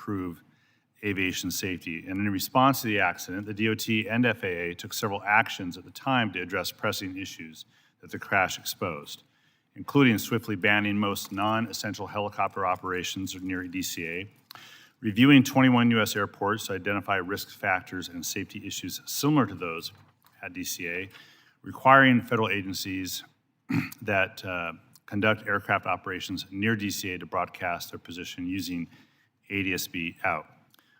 improve aviation safety. And in response to the accident, the DOT and FAA took several actions at the time to address pressing issues that the crash exposed, including swiftly banning most non-essential helicopter operations near DCA, reviewing 21 U.S. airports to identify risk factors and safety issues similar to those at DCA, requiring federal agencies that conduct aircraft operations near DCA to broadcast their position using ADS-B out.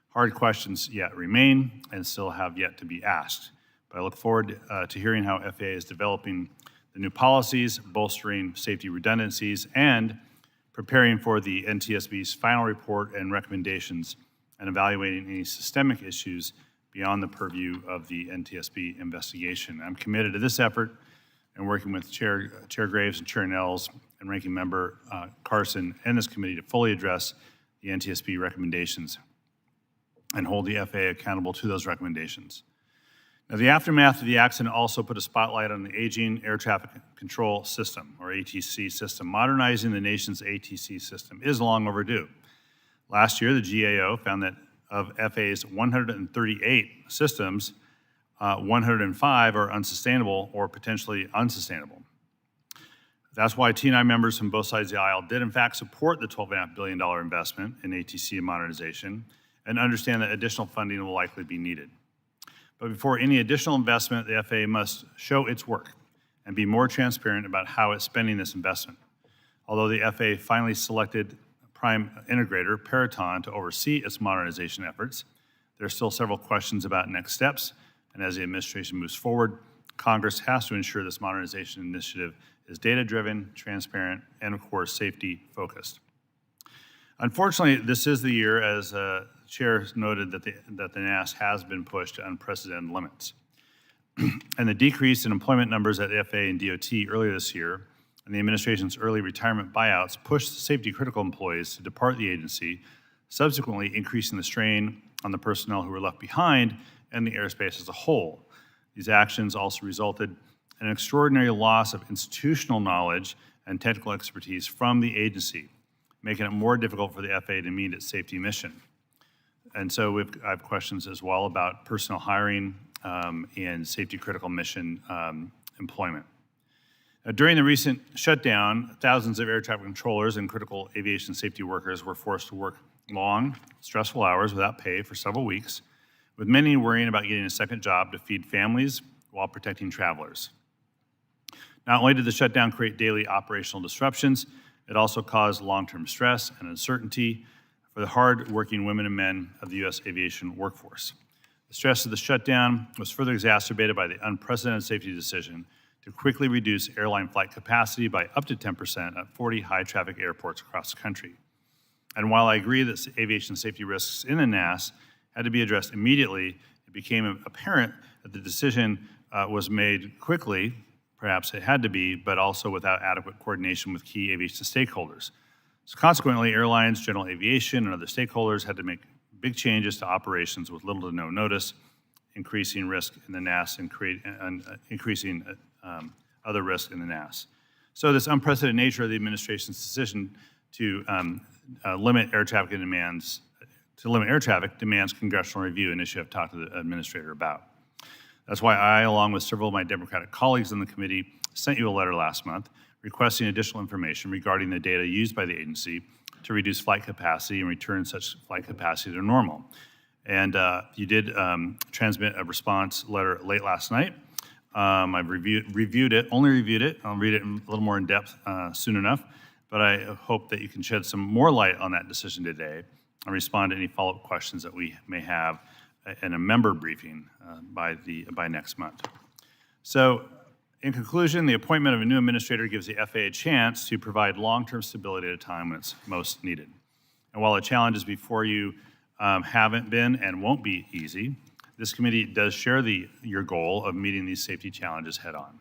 Hard questions yet remain and still have yet to be asked, but I look forward to hearing how FAA is developing the new policies, bolstering safety redundancies, and preparing for the NTSB's final report and recommendations, and evaluating any systemic issues beyond the purview of the NTSB investigation. I'm committed to this effort and working with Chair Graves and Chair Nels and Ranking Member Carson and this committee to fully address the NTSB recommendations and hold the FAA accountable to those recommendations. Now, the aftermath of the accident also put a spotlight on the aging air traffic control system, or ATC system. Modernizing the nation's ATC system is long overdue. Last year, the GAO found that of FAA's 138 systems, 105 are unsustainable or potentially unsustainable. That's why T&I members from both sides of the aisle did in fact support the $12.5 billion investment in ATC modernization and understand that additional funding will likely be needed. But before any additional investment, the FAA must show its work and be more transparent about how it's spending this investment. Although the FAA finally selected prime integrator Peraton to oversee its modernization efforts, there are still several questions about next steps, and as the administration moves forward, Congress has to ensure this modernization initiative is data-driven, transparent, and of course, safety-focused. Unfortunately, this is the year, as Chair noted, that the NAS has been pushed to unprecedented limits. And the decrease in employment numbers at the FAA and DOT earlier this year and the administration's early retirement buyouts pushed safety-critical employees to depart the agency, subsequently increasing the strain on the personnel who were left behind and the airspace as a whole. These actions also resulted in an extraordinary loss of institutional knowledge and technical expertise from the agency, making it more difficult for the FAA to meet its safety mission. And so I have questions as well about personnel hiring and safety-critical mission employment. During the recent shutdown, thousands of air traffic controllers and critical aviation safety workers were forced to work long, stressful hours without pay for several weeks, with many worrying about getting a second job to feed families while protecting travelers. Not only did the shutdown create daily operational disruptions, it also caused long-term stress and uncertainty for the hard-working women and men of the U.S. aviation workforce. The stress of the shutdown was further exacerbated by the unprecedented safety decision to quickly reduce airline flight capacity by up to 10% at 40 high-traffic airports across the country. And while I agree that aviation safety risks in the NAS had to be addressed immediately, it became apparent that the decision was made quickly, perhaps it had to be, but also without adequate coordination with key aviation stakeholders. So consequently, airlines, general aviation, and other stakeholders had to make big changes to operations with little to no notice, increasing risk in the NAS and increasing other risk in the NAS. So this unprecedented nature of the administration's decision to limit air traffic demands congressional review, an issue I've talked to the administrator about. That's why I, along with several of my Democratic colleagues in the committee, sent you a letter last month requesting additional information regarding the data used by the agency to reduce flight capacity and return such flight capacity to normal. And you did transmit a response letter late last night. I've reviewed it. I'll read it a little more in depth soon enough, but I hope that you can shed some more light on that decision today and respond to any follow-up questions that we may have in a member briefing by next month. So, in conclusion, the appointment of a new administrator gives the FAA a chance to provide long-term stability at a time when it's most needed. And while the challenges before you haven't been and won't be easy, this committee does share your goal of meeting these safety challenges head-on.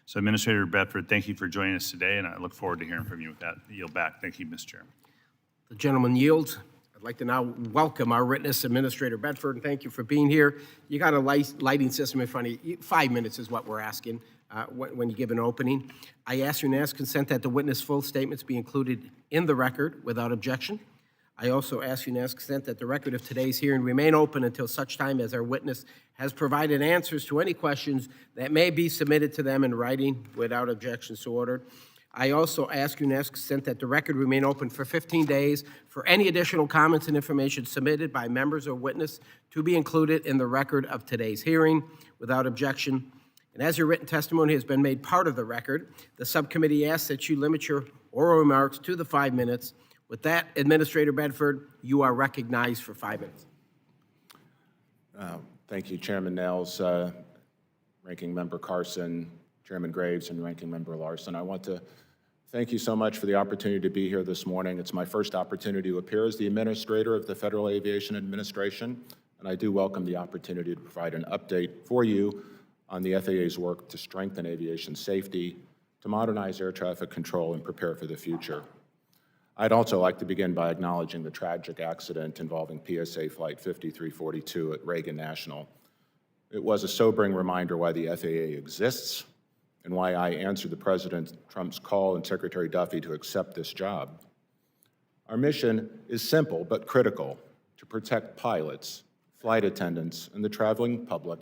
So, Administrator Bedford, thank you for joining us today, and I look forward to hearing from you with that. Yield back. Thank you, Mr. Chairman. The gentleman yields. I'd like to now welcome our witness, Administrator Bedford, and thank you for being here. You got a lighting system in front of you. 5 minutes is what we're asking when you give an opening. I ask unanimous consent that the witness' full statements be included in the record without objection. I also ask unanimous consent that the record of today's hearing remain open until such time as our witness has provided answers to any questions that may be submitted to them in writing without objections so ordered. I also ask unanimous consent that the record remain open for 15 days for any additional comments and information submitted by members or witness to be included in the record of today's hearing without objection. And as your written testimony has been made part of the record, the subcommittee asks that you limit your oral remarks to the 5 minutes. With that, Administrator Bedford, you are recognized for 5 minutes. Thank you, Chairman Nails, Ranking Member Carson, Chairman Graves, and Ranking Member Larson. I want to thank you so much for the opportunity to be here this morning. It's my first opportunity to appear as the Administrator of the Federal Aviation Administration, and I do welcome the opportunity to provide an update for you on the FAA's work to strengthen aviation safety, to modernize air traffic control, and prepare for the future. I'd also like to begin by acknowledging the tragic accident involving PSA Flight 5342 at Reagan National. It was a sobering reminder why the FAA exists and why I answered the President Trump's call and Secretary Duffy to accept this job. Our mission is simple but critical: to protect pilots, flight attendants, and the traveling public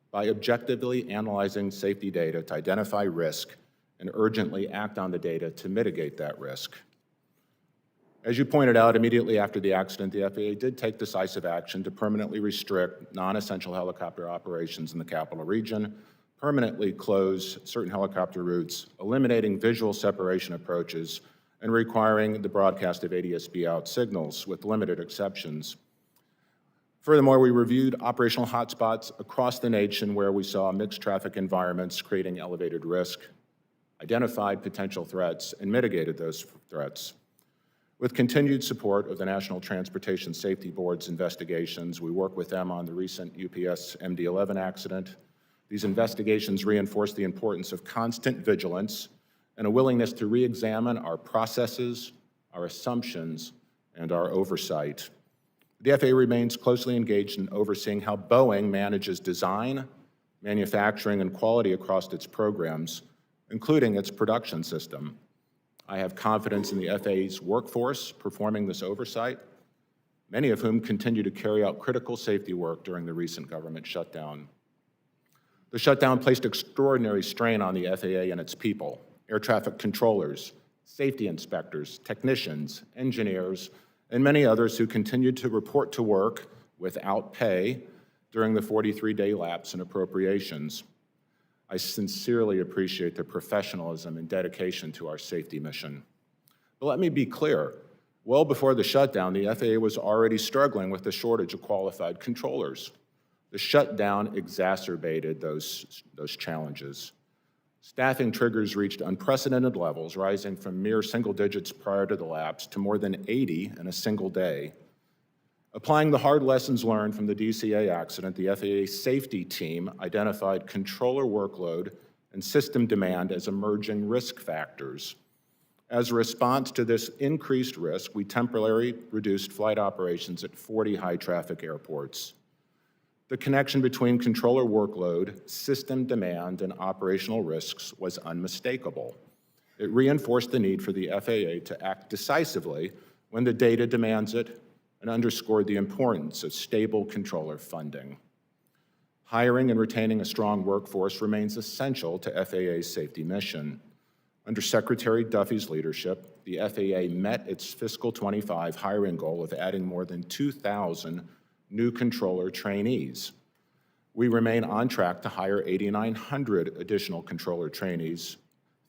by objectively analyzing safety data to identify risk and urgently act on the data to mitigate that risk. As you pointed out, immediately after the accident, the FAA did take decisive action to permanently restrict non-essential helicopter operations in the capital region, permanently close certain helicopter routes, eliminating visual separation approaches, and requiring the broadcast of ADS-B out signals with limited exceptions. Furthermore, we reviewed operational hotspots across the nation where we saw mixed traffic environments creating elevated risk, identified potential threats, and mitigated those threats. With continued support of the National Transportation Safety Board's investigations, we work with them on the recent UPS MD-11 accident. These investigations reinforce the importance of constant vigilance and a willingness to re-examine our processes, our assumptions, and our oversight. The FAA remains closely engaged in overseeing how Boeing manages design, manufacturing, and quality across its programs, including its production system. I have confidence in the FAA's workforce performing this oversight, many of whom continue to carry out critical safety work during the recent government shutdown. The shutdown placed extraordinary strain on the FAA and its people: air traffic controllers, safety inspectors, technicians, engineers, and many others who continued to report to work without pay during the 43-day lapse in appropriations. I sincerely appreciate their professionalism and dedication to our safety mission. But let me be clear, well before the shutdown, the FAA was already struggling with the shortage of qualified controllers. The shutdown exacerbated those challenges. Staffing triggers reached unprecedented levels, rising from mere single digits prior to the lapse to more than 80 in a single day. Applying the hard lessons learned from the DCA accident, the FAA safety team identified controller workload and system demand as emerging risk factors. As a response to this increased risk, we temporarily reduced flight operations at 40 high-traffic airports. The connection between controller workload, system demand, and operational risks was unmistakable. It reinforced the need for the FAA to act decisively when the data demands it, and underscored the importance of stable controller funding. Hiring and retaining a strong workforce remains essential to FAA's safety mission. Under Secretary Duffy's leadership, the FAA met its fiscal '25 hiring goal of adding more than 2,000 new controller trainees. We remain on track to hire 8,900 additional controller trainees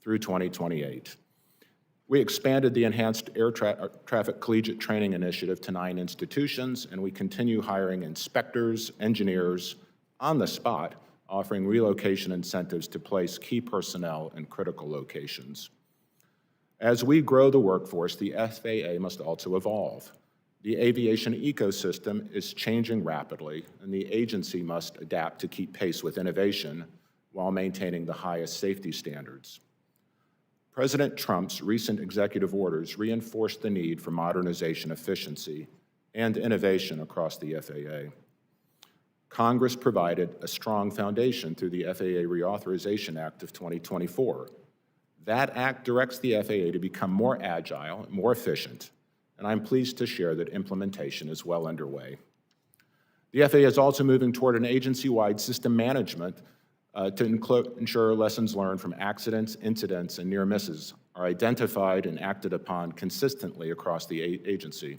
through 2028. We expanded the Enhanced Air Traffic Collegiate Training Initiative to 9 institutions, and we continue hiring inspectors, engineers on the spot, offering relocation incentives to place key personnel in critical locations. As we grow the workforce, the FAA must also evolve. The aviation ecosystem is changing rapidly, and the agency must adapt to keep pace with innovation while maintaining the highest safety standards. President Trump's recent executive orders reinforced the need for modernization, efficiency, and innovation across the FAA. Congress provided a strong foundation through the FAA Reauthorization Act of 2024. That act directs the FAA to become more agile, more efficient, and I'm pleased to share that implementation is well underway. The FAA is also moving toward an agency-wide system management to ensure lessons learned from accidents, incidents, and near misses are identified and acted upon consistently across the agency.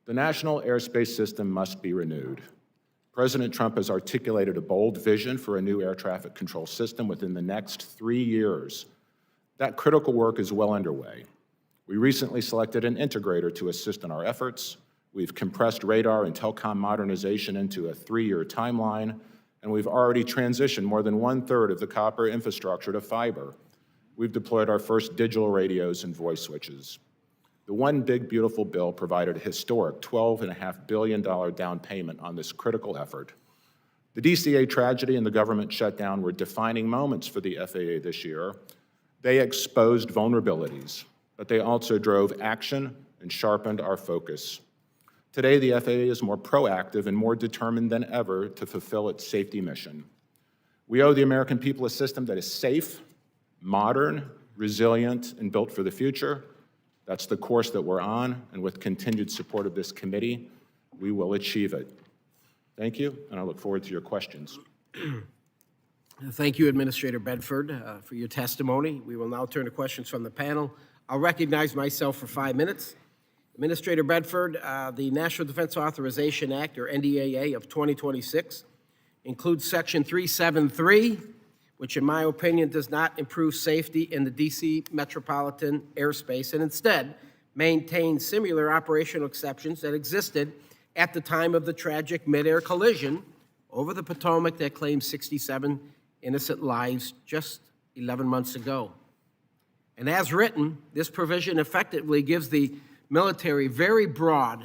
The national airspace system must be renewed. President Trump has articulated a bold vision for a new air traffic control system within the next 3 years. That critical work is well underway. We recently selected an integrator to assist in our efforts. We've compressed radar and telecom modernization into a 3-year timeline, and we've already transitioned more than 1/3 of the copper infrastructure to fiber. We've deployed our first digital radios and voice switches. The One Big Beautiful Bill provided a historic $12.5 billion down payment on this critical effort. The DCA tragedy and the government shutdown were defining moments for the FAA this year. They exposed vulnerabilities, but they also drove action and sharpened our focus. Today, the FAA is more proactive and more determined than ever to fulfill its safety mission. We owe the American people a system that is safe, modern, resilient, and built for the future. That's the course that we're on, and with continued support of this committee, we will achieve it. Thank you, and I look forward to your questions. Thank you, Administrator Bedford, for your testimony. We will now turn to questions from the panel. I'll recognize myself for 5 minutes. Administrator Bedford, the National Defense Authorization Act, or NDAA, of 2026 includes Section 373, which in my opinion does not improve safety in the D.C. metropolitan airspace and instead maintains similar operational exceptions that existed at the time of the tragic mid-air collision over the Potomac that claimed 67 innocent lives just 11 months ago. And as written, this provision effectively gives the military very broad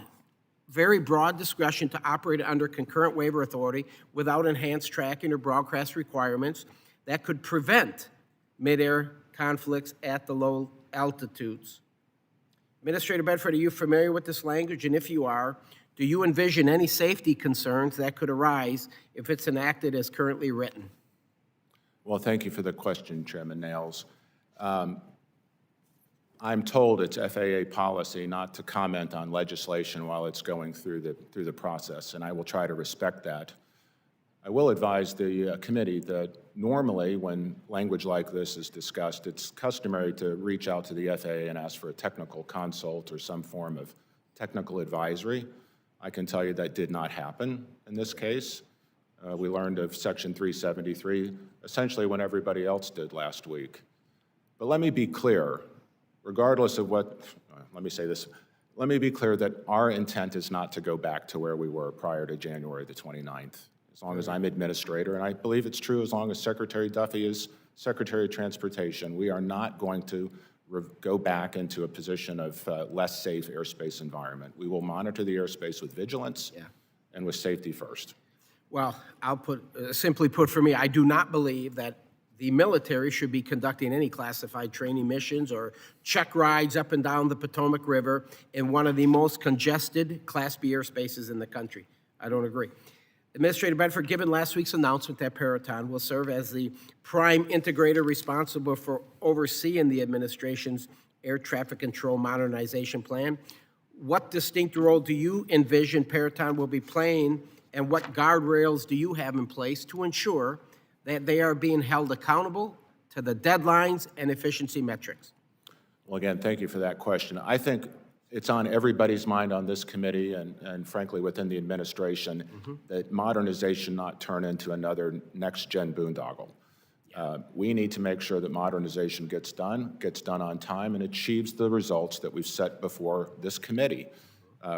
discretion to operate under concurrent waiver authority without enhanced tracking or broadcast requirements that could prevent mid-air conflicts at the low altitudes. Administrator Bedford, are you familiar with this language? And if you are, do you envision any safety concerns that could arise if it's enacted as currently written? Well, thank you for the question, Chairman Nails. I'm told it's FAA policy not to comment on legislation while it's going through the process, and I will try to respect that. I will advise the committee that normally when language like this is discussed, it's customary to reach out to the FAA and ask for a technical consult or some form of technical advisory. I can tell you that did not happen in this case. We learned of Section 373 essentially when everybody else did last week. But let me be clear, regardless of what, let me say this, let me be clear that our intent is not to go back to where we were prior to January the 29th. As long as I'm administrator, and I believe it's true as long as Secretary Duffy is Secretary of Transportation, we are not going to go back into a position of less safe airspace environment. We will monitor the airspace with vigilance and with safety first. Well, I'll put, simply put for me, I do not believe that the military should be conducting any classified training missions or check rides up and down the Potomac River in one of the most congested Class B airspaces in the country. I don't agree. Administrator Bedford, given last week's announcement that Peraton will serve as the prime integrator responsible for overseeing the administration's air traffic control modernization plan, what distinct role do you envision Peraton will be playing, and what guardrails do you have in place to ensure that they are being held accountable to the deadlines and efficiency metrics? Well, again, thank you for that question. I think it's on everybody's mind on this committee and frankly within the administration that modernization not turn into another next-gen boondoggle. We need to make sure that modernization gets done on time, and achieves the results that we've set before this committee,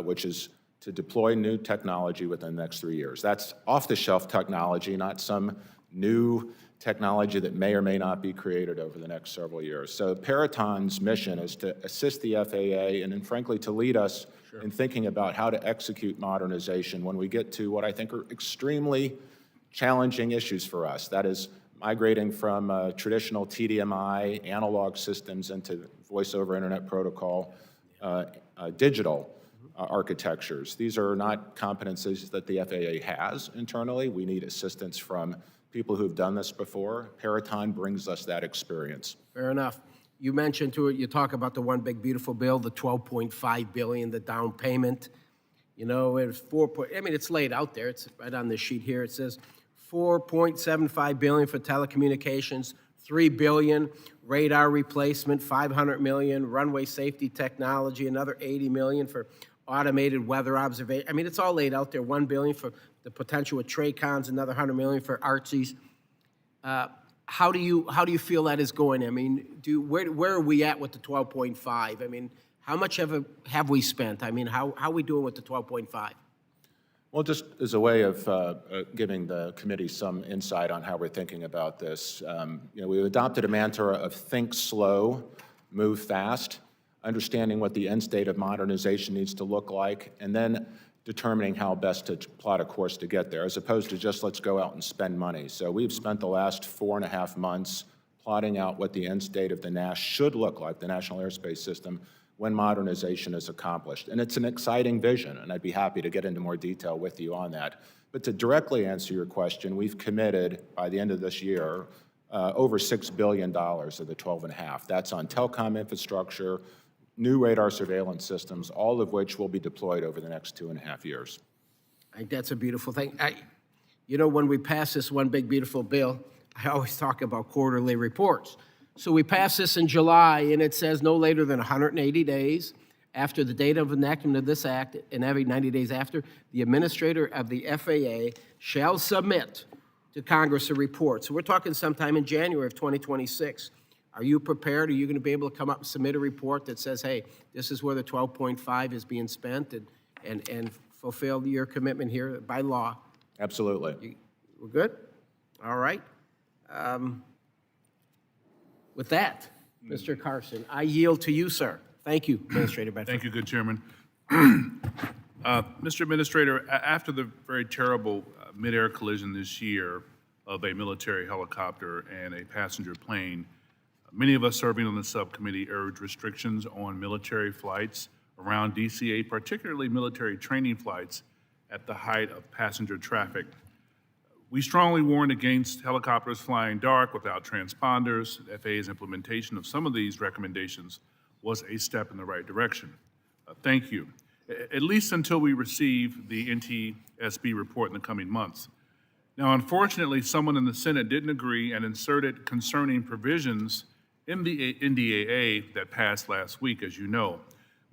which is to deploy new technology within the next 3 years. That's off-the-shelf technology, not some new technology that may or may not be created over the next several years. So Peraton's mission is to assist the FAA and then frankly to lead us in thinking about how to execute modernization when we get to what I think are extremely challenging issues for us. That is migrating from traditional TDMI analog systems into voice over internet protocol, digital architectures. These are not competencies that the FAA has internally. We need assistance from people who've done this before. Peraton brings us that experience. Fair enough. you mentioned to it, you talk about the one big beautiful bill, the $12.5 billion, the down payment. You know, it's it's laid out there. It's right on this sheet here. It says $4.75 billion for telecommunications, $3 billion radar replacement, $500 million runway safety technology, another $80 million for automated weather observation. I mean, it's all laid out there. $1 billion for the potential with TRACONs, another $100 million for ARTSIs. How do you feel that is going? I mean, where are we at with the 12.5? I mean, how much have we spent? I mean, how are we doing with the 12.5? Well, just as a way of giving the committee some insight on how we're thinking about this, we've adopted a mantra of think slow, move fast, understanding what the end state of modernization needs to look like, and then determining how best to plot a course to get there, as opposed to just let's go out and spend money. So we've spent the last 4.5 months plotting out what the end state of the NAS should look like, the National Airspace System, when modernization is accomplished. And it's an exciting vision, and I'd be happy to get into more detail with you on that. But to directly answer your question, we've committed by the end of this year over $6 billion of the 12.5. That's on telecom infrastructure, new radar surveillance systems, all of which will be deployed over the next 2.5 years. I think that's a beautiful thing. When we pass this one big beautiful bill, I always talk about quarterly reports. So we pass this in July, and it says no later than 180 days after the date of enactment of this act, and every 90 days after, the administrator of the FAA shall submit to Congress a report. So we're talking sometime in January of 2026. Are you prepared? Are you going to be able to come up and submit a report that says, hey, this is where the 12.5 is being spent and fulfill your commitment here by law? Absolutely. We're good? All right. With that, Mr. Carson, I yield to you, sir. Thank you, Administrator Bedford. Thank you, good Chairman. Mr. Administrator, after the very terrible mid-air collision this year of a military helicopter and a passenger plane, many of us serving on the subcommittee urged restrictions on military flights around DCA, particularly military training flights at the height of passenger traffic. We strongly warned against helicopters flying dark without transponders. The FAA's implementation of some of these recommendations was a step in the right direction. Thank you. At least until we receive the NTSB report in the coming months. Now, unfortunately, someone in the Senate didn't agree and inserted concerning provisions in the NDAA that passed last week, as you know.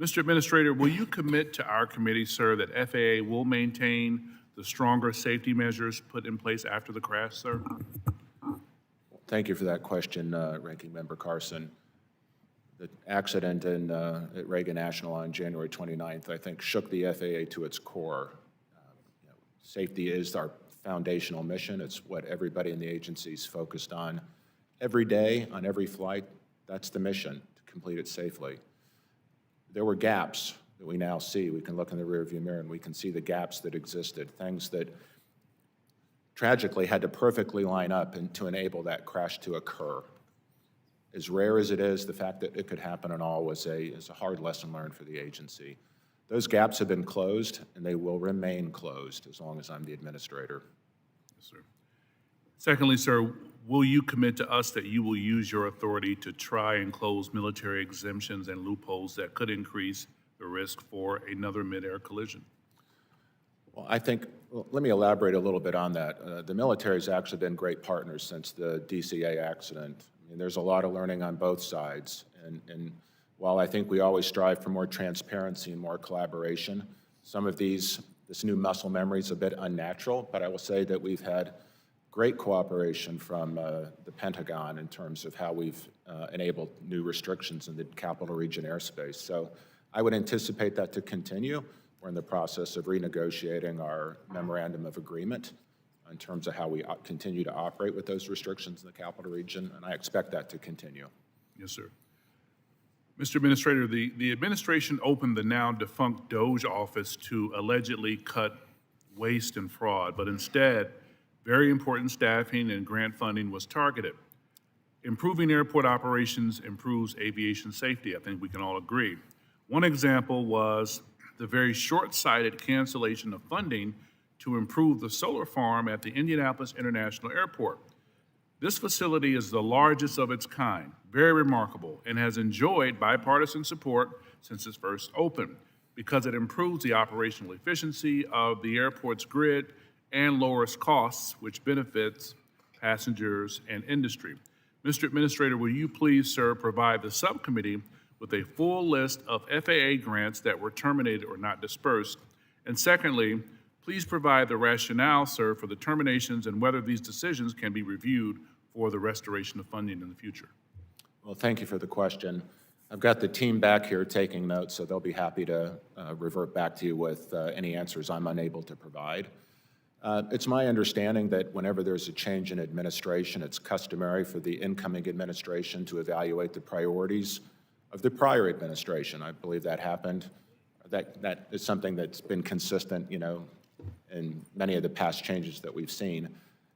Mr. Administrator, will you commit to our committee, sir, that FAA will maintain the stronger safety measures put in place after the crash, sir? Thank you for that question, Ranking Member Carson. The accident at Reagan National on January 29th, I think, shook the FAA to its core. Safety is our foundational mission. It's what everybody in the agency is focused on. Every day, on every flight, that's the mission, to complete it safely. There were gaps that we now see. We can look in the rearview mirror and we can see the gaps that existed, things that tragically had to perfectly line up to enable that crash to occur. As rare as it is, the fact that it could happen at all is a hard lesson learned for the agency. Those gaps have been closed, and they will remain closed as long as I'm the administrator. Yes, sir. Secondly, sir, will you commit to us that you will use your authority to try and close military exemptions and loopholes that could increase the risk for another mid-air collision? Well, let me elaborate a little bit on that. The military has actually been great partners since the DCA accident. I mean, there's a lot of learning on both sides. And while I think we always strive for more transparency and more collaboration, some of this new muscle memory is a bit unnatural, but I will say that we've had great cooperation from the Pentagon in terms of how we've enabled new restrictions in the Capital Region airspace. So I would anticipate that to continue. We're in the process of renegotiating our memorandum of agreement in terms of how we continue to operate with those restrictions in the Capital Region, and I expect that to continue. Yes, sir. Mr. Administrator, the administration opened the now defunct DOGE office to allegedly cut waste and fraud, but instead, very important staffing and grant funding was targeted. Improving airport operations improves aviation safety. I think we can all agree. One example was the very short-sighted cancellation of funding to improve the solar farm at the Indianapolis International Airport. This facility is the largest of its kind, very remarkable, and has enjoyed bipartisan support since its first opened because it improves the operational efficiency of the airport's grid and lowers costs, which benefits passengers and industry. Mr. Administrator, will you please, sir, provide the subcommittee with a full list of FAA grants that were terminated or not dispersed? And secondly, please provide the rationale, sir, for the terminations and whether these decisions can be reviewed for the restoration of funding in the future. Well, thank you for the question. I've got the team back here taking notes, so they'll be happy to revert back to you with any answers I'm unable to provide. It's my understanding that whenever there's a change in administration, it's customary for the incoming administration to evaluate the priorities of the prior administration. I believe that happened. That is something that's been consistent, in many of the past changes that we've seen.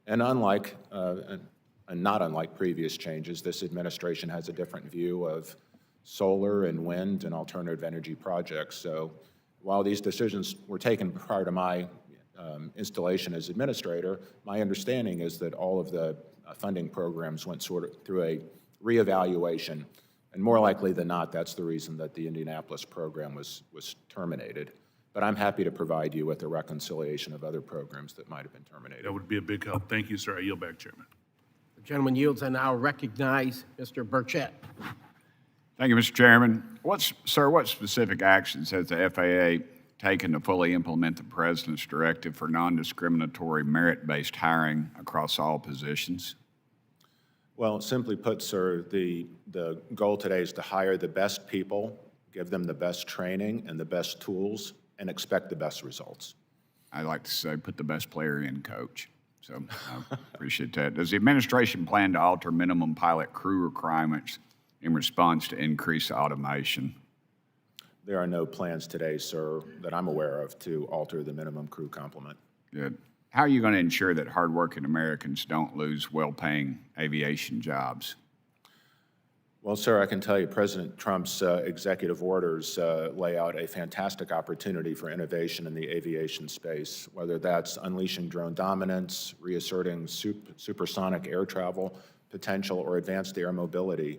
And not unlike previous changes, this administration has a different view of solar and wind and alternative energy projects. So while these decisions were taken prior to my installation as administrator, my understanding is that all of the funding programs went sort of through a reevaluation. And more likely than not, that's the reason that the Indianapolis program was terminated. But I'm happy to provide you with a reconciliation of other programs that might have been terminated. That would be a big help. Thank you, sir. I yield back, Chairman. The gentleman yields. I now recognize Mr. Burchett. Thank you, Mr. Chairman. What specific actions has the FAA taken to fully implement the President's directive for non-discriminatory merit-based hiring across all positions? Well, simply put, sir, the goal today is to hire the best people, give them the best training and the best tools, and expect the best results. I like to say put the best player in, coach. So I appreciate that. Does the administration plan to alter minimum pilot crew requirements in response to increased automation? There are no plans today, sir, that I'm aware of to alter the minimum crew complement. Good. How are you going to ensure that hardworking Americans don't lose well-paying aviation jobs? Well, sir, I can tell you President Trump's executive orders lay out a fantastic opportunity for innovation in the aviation space, whether that's unleashing drone dominance, reasserting supersonic air travel potential, or advanced air mobility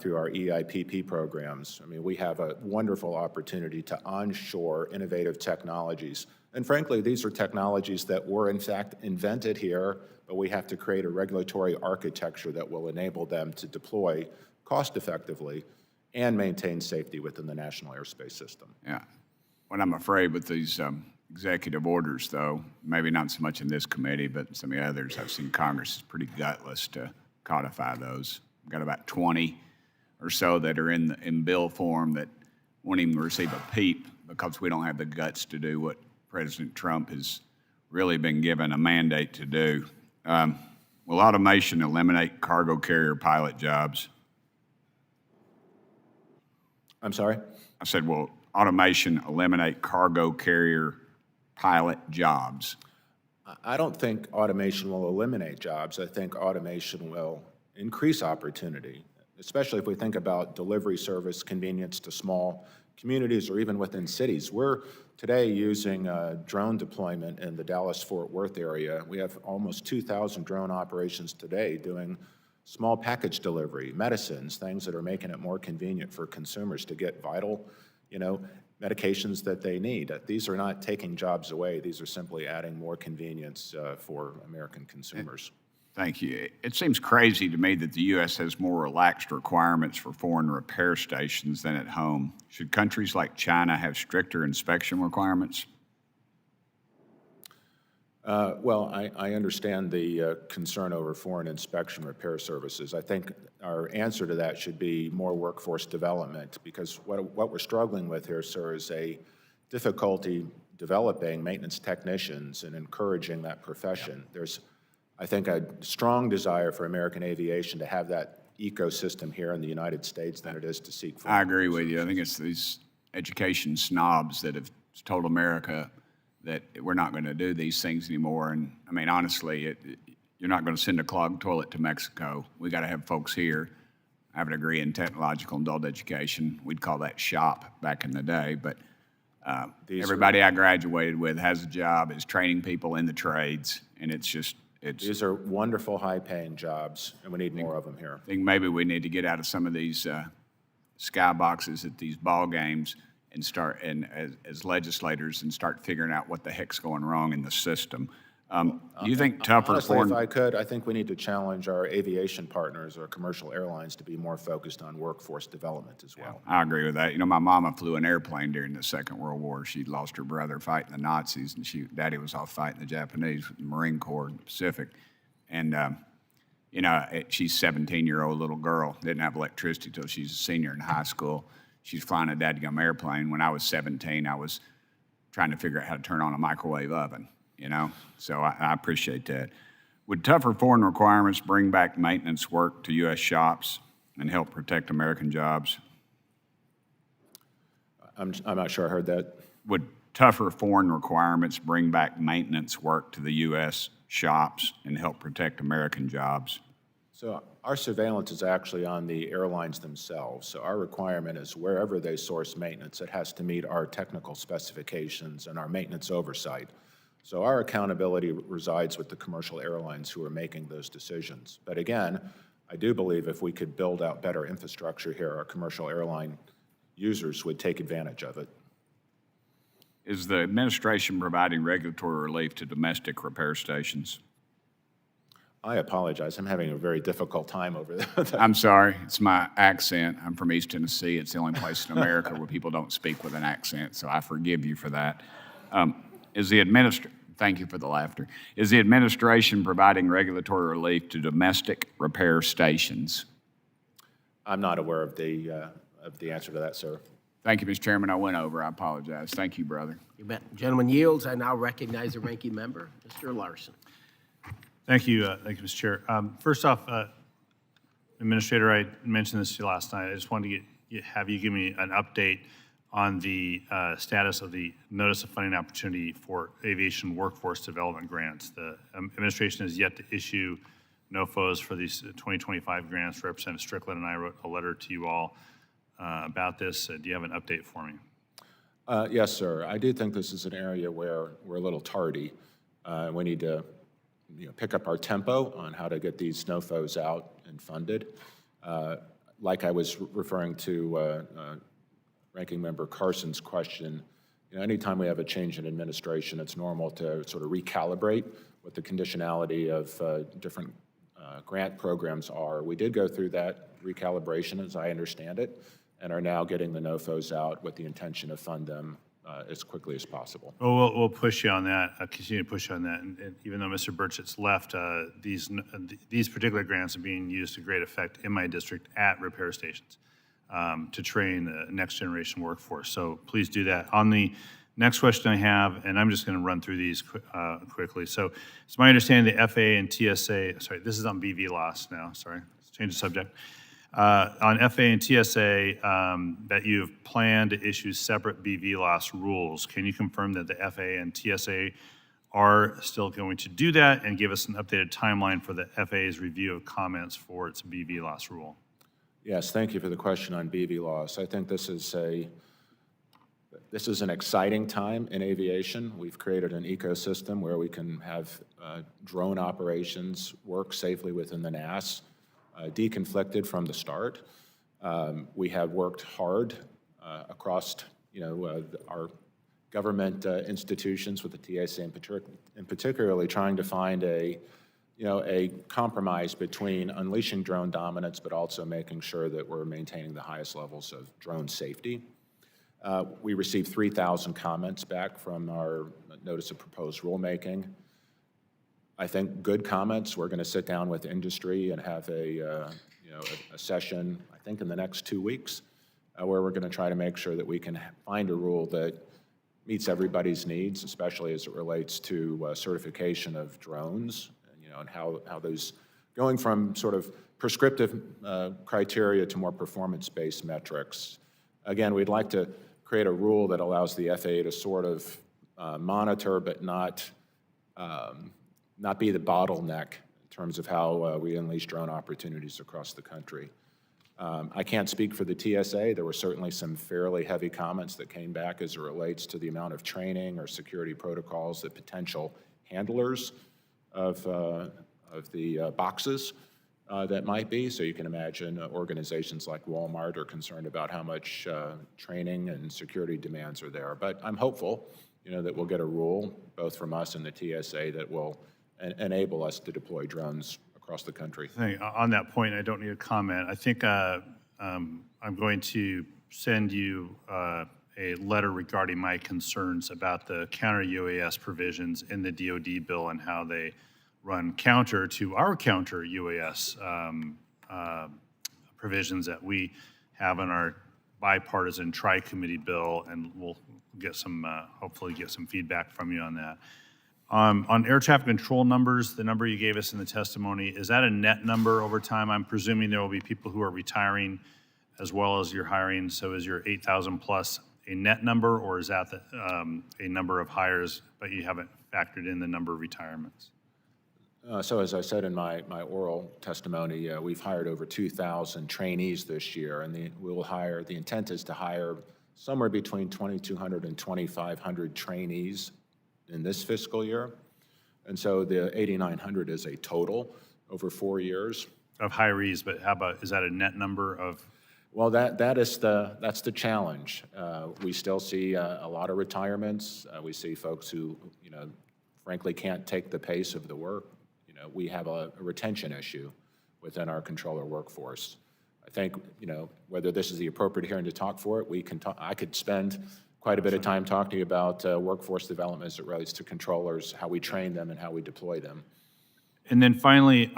through our EIPP programs. I mean, we have a wonderful opportunity to onshore innovative technologies. And frankly, these are technologies that were, in fact, invented here, but we have to create a regulatory architecture that will enable them to deploy cost-effectively and maintain safety within the national airspace system. Yeah. What I'm afraid with these executive orders, though, maybe not so much in this committee, but some of the others, I've seen Congress is pretty gutless to codify those. We've got about 20 or so that are in bill form that won't even receive a peep because we don't have the guts to do what President Trump has really been given a mandate to do. Will automation eliminate cargo carrier pilot jobs? I'm sorry? I said, will automation eliminate cargo carrier pilot jobs? I don't think automation will eliminate jobs. I think automation will increase opportunity, especially if we think about delivery service convenience to small communities or even within cities. We're today using drone deployment in the Dallas-Fort Worth area. We have almost 2,000 drone operations today doing small package delivery, medicines, things that are making it more convenient for consumers to get vital, medications that they need. These are not taking jobs away. These are simply adding more convenience for American consumers. Thank you. It seems crazy to me that the U.S. has more relaxed requirements for foreign repair stations than at home. Should countries like China have stricter inspection requirements? Well, I understand the concern over foreign inspection repair services. I think our answer to that should be more workforce development, because what we're struggling with here, sir, is a difficulty developing maintenance technicians and encouraging that profession. There's, I think, a strong desire for American aviation to have that ecosystem here in the United States than it is to seek. I agree with you. I think it's these education snobs that have told America that we're not going to do these things anymore. And I mean, honestly, you're not going to send a clogged toilet to Mexico. We got to have folks here. I have a degree in technological and adult education. We'd call that shop back in the day. But everybody I graduated with has a job, is training people in the trades, and it's just These are wonderful, high-paying jobs, and we need more of them here. I think maybe we need to get out of some of these skyboxes at these ball games and start, and as legislators, and start figuring out what the heck's going wrong in the system. Do you think tougher Honestly, foreign? if I could, I think we need to challenge our aviation partners or commercial airlines to be more focused on workforce development as well. I agree with that. You know, my mama flew an airplane during the Second World War. She lost her brother fighting the Nazis, and Daddy was off fighting the Japanese with the Marine Corps in the Pacific. And, you know, she's a 17-year-old little girl, didn't have electricity till she's a senior in high school. She's flying a dadgum airplane. When I was 17, I was trying to figure out how to turn on a microwave oven, you know? So I appreciate that. Would tougher foreign requirements bring back maintenance work to U.S. shops and help protect American jobs? I'm not sure I heard that. Would tougher foreign requirements bring back maintenance work to the U.S. shops and help protect American jobs? So our surveillance is actually on the airlines themselves. So our requirement is wherever they source maintenance, it has to meet our technical specifications and our maintenance oversight. So our accountability resides with the commercial airlines who are making those decisions. But again, I do believe if we could build out better infrastructure here, our commercial airline users would take advantage of it. Is the administration providing regulatory relief to domestic repair stations? I apologize. I'm having a very difficult time over there. I'm sorry, it's my accent. I'm from East Tennessee. It's the only place in America where people don't speak with an accent, so I forgive you for that. Thank you for the laughter. Is the administration providing regulatory relief to domestic repair stations? I'm not aware of the answer to that, sir. Thank you, Mr. Chairman. I went over. I apologize. Thank you, brother. You bet. Gentleman yields. I now recognize the ranking member, Mr. Larson. Thank you, Mr. Chair. First off, Administrator, I mentioned this to you last night. I just wanted to have you give me an update on the status of the Notice of Funding Opportunity for Aviation Workforce Development Grants. The administration has yet to issue NOFOs for these 2025 grants. Representative Strickland and I wrote a letter to you all about this. Do you have an update for me? Yes, sir. I do think this is an area where we're a little tardy. We need to pick up our tempo on how to get these NOFOs out and funded. Like I was referring to Ranking Member Carson's question, anytime we have a change in administration, it's normal to sort of recalibrate what the conditionality of different grant programs are. We did go through that recalibration, as I understand it, and are now getting the NOFOs out with the intention to fund them as quickly as possible. Well, we'll push you on that, continue to push you on that. And even though Mr. Burchett's left, these particular grants are being used to great effect in my district at repair stations to train the next generation workforce. So please do that. On the next question I have, and I'm just going to run through these quickly. So it's my understanding the FAA and TSA, sorry, this is on BV loss now, sorry, let's change the subject. On FAA and TSA, that you've planned to issue separate BV loss rules. Can you confirm that the FAA and TSA are still going to do that and give us an updated timeline for the FAA's review of comments for its BV loss rule? Yes, thank you for the question on BV loss. I think this is an exciting time in aviation. We've created an ecosystem where we can have drone operations work safely within the NAS. Deconflicted from the start. We have worked hard across, our government institutions with the TSA in particularly trying to find a compromise between unleashing drone dominance, but also making sure that we're maintaining the highest levels of drone safety. We received 3,000 comments back from our notice of proposed rulemaking. I think good comments. We're going to sit down with industry and have a session, I think in the next 2 weeks, where we're going to try to make sure that we can find a rule that meets everybody's needs, especially as it relates to certification of drones, and how those, going from sort of prescriptive criteria to more performance-based metrics. Again, we'd like to create a rule that allows the FAA to sort of monitor but not be the bottleneck in terms of how we unleash drone opportunities across the country. I can't speak for the TSA. There were certainly some fairly heavy comments that came back as it relates to the amount of training or security protocols that potential handlers of the boxes that might be. So you can imagine organizations like Walmart are concerned about how much training and security demands are there. But I'm hopeful, that we'll get a rule, both from us and the TSA, that will enable us to deploy drones across the country. On that point, I don't need a comment. I think I'm going to send you a letter regarding my concerns about the counter-UAS provisions in the DoD bill and how they run counter to our counter-UAS provisions that we have in our bipartisan tri-committee bill, and we'll get some, hopefully get some feedback from you on that. On air traffic control numbers, the number you gave us in the testimony, is that a net number over time? I'm presuming there will be people who are retiring as well as you're hiring, so is your 8,000 plus a net number, or is that a number of hires, but you haven't factored in the number of retirements? So as I said in my oral testimony, we've hired over 2,000 trainees this year, and the intent is to hire somewhere between 2,200 and 2,500 trainees in this fiscal year. And so the 8,900 is a total over 4 years. Of hirees, but how about, is that a net number of? Well, that's the challenge. We still see a lot of retirements. We see folks who, frankly can't take the pace of the work. We have a retention issue within our controller workforce. I think, whether this is the appropriate hearing to talk for it, I could spend quite a bit of time talking to you about workforce development as it relates to controllers, how we train them and how we deploy them. And then finally,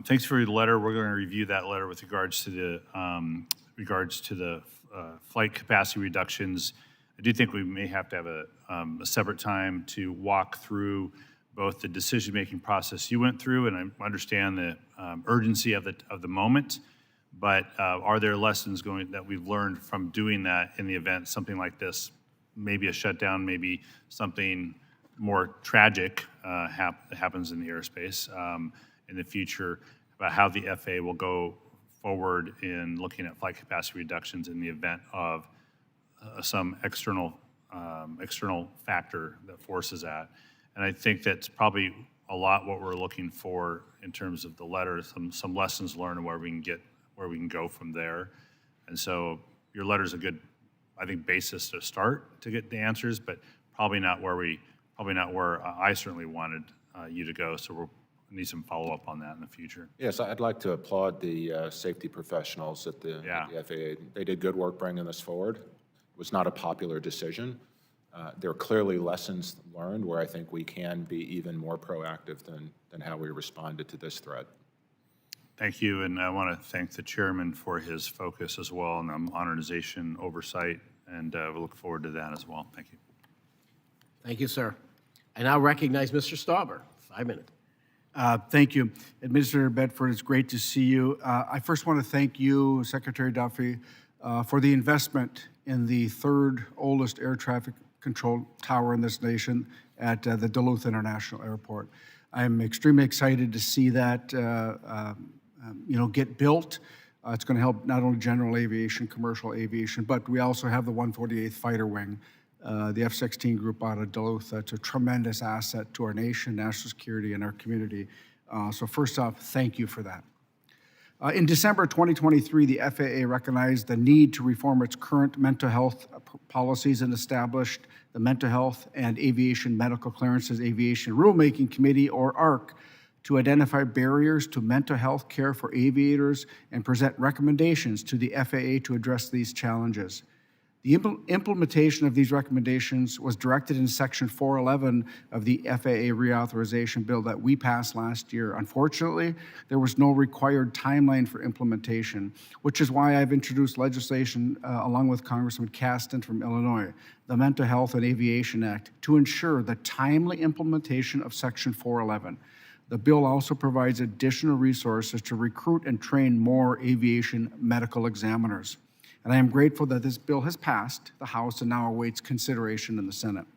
thanks for your letter. We're going to review that letter with regards to the flight capacity reductions. I do think we may have to have a separate time to walk through both the decision-making process you went through, and I understand the urgency of the moment. But are there lessons that we've learned from doing that in the event something like this, maybe a shutdown, maybe something more tragic happens in the airspace in the future, about how the FAA will go forward in looking at flight capacity reductions in the event of some external factor that forces that. And I think that's probably a lot what we're looking for in terms of the letter, some lessons learned and where we can go from there. And so your letter's a good, I think, basis to start to get the answers, but probably not where I certainly wanted you to go. So we'll need some follow-up on that in the future. Yes, I'd like to applaud the safety professionals at the FAA. They did good work bringing this forward. It was not a popular decision. There are clearly lessons learned where I think we can be even more proactive than how we responded to this threat. Thank you, and I want to thank the chairman for his focus as well on modernization oversight, and we look forward to that as well. Thank you. Thank you, sir. I now recognize Mr. Stauber. 5 minutes. Thank you. Administrator Bedford, it's great to see you. I first want to thank you, Secretary Duffy, for the investment in the third oldest air traffic control tower in this nation at the Duluth International Airport. I'm extremely excited to see that get built. It's going to help not only general aviation, commercial aviation, but we also have the 148th Fighter Wing, the F-16 group out of Duluth. That's a tremendous asset to our nation, national security, and our community. So first off, thank you for that. In December 2023, the FAA recognized the need to reform its current mental health policies and established the Mental Health and Aviation Medical Clearances Aviation Rulemaking Committee, or ARC, to identify barriers to mental health care for aviators and present recommendations to the FAA to address these challenges. The implementation of these recommendations was directed in Section 411 of the FAA reauthorization bill that we passed last year. Unfortunately, there was no required timeline for implementation, which is why I've introduced legislation along with Congressman Caston from Illinois, the Mental Health and Aviation Act, to ensure the timely implementation of Section 411. The bill also provides additional resources to recruit and train more aviation medical examiners. And I am grateful that this bill has passed the House and now awaits consideration in the Senate.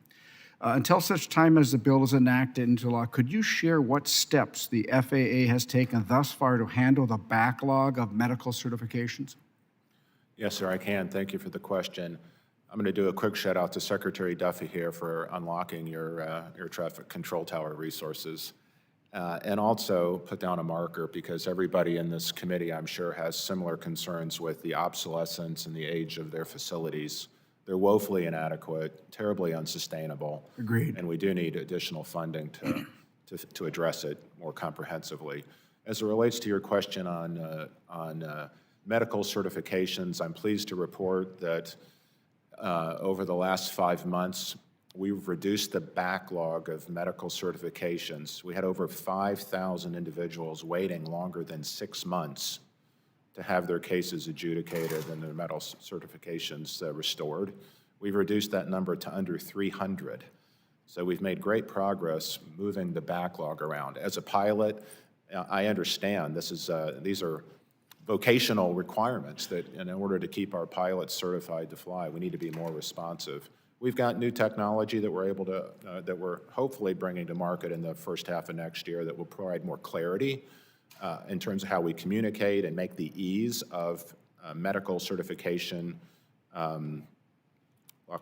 Until such time as the bill is enacted into law, could you share what steps the FAA has taken thus far to handle the backlog of medical certifications? Yes, sir, I can. Thank you for the question. I'm going to do a quick shout out to Secretary Duffy here for unlocking your air traffic control tower resources. and also put down a marker, because everybody in this committee, I'm sure, has similar concerns with the obsolescence and the age of their facilities. They're woefully inadequate, terribly unsustainable. Agreed. And we do need additional funding to address it more comprehensively. As it relates to your question on medical certifications, I'm pleased to report that over the last 5 months, we've reduced the backlog of medical certifications. We had over 5,000 individuals waiting longer than 6 months to have their cases adjudicated and their medical certifications restored. We've reduced that number to under 300. So we've made great progress moving the backlog around. As a pilot, I understand these are vocational requirements that in order to keep our pilots certified to fly, we need to be more responsive. We've got new technology that that we're hopefully bringing to market in the first half of next year that will provide more clarity in terms of how we communicate and make the ease of medical certification, I'll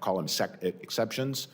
call them exceptions,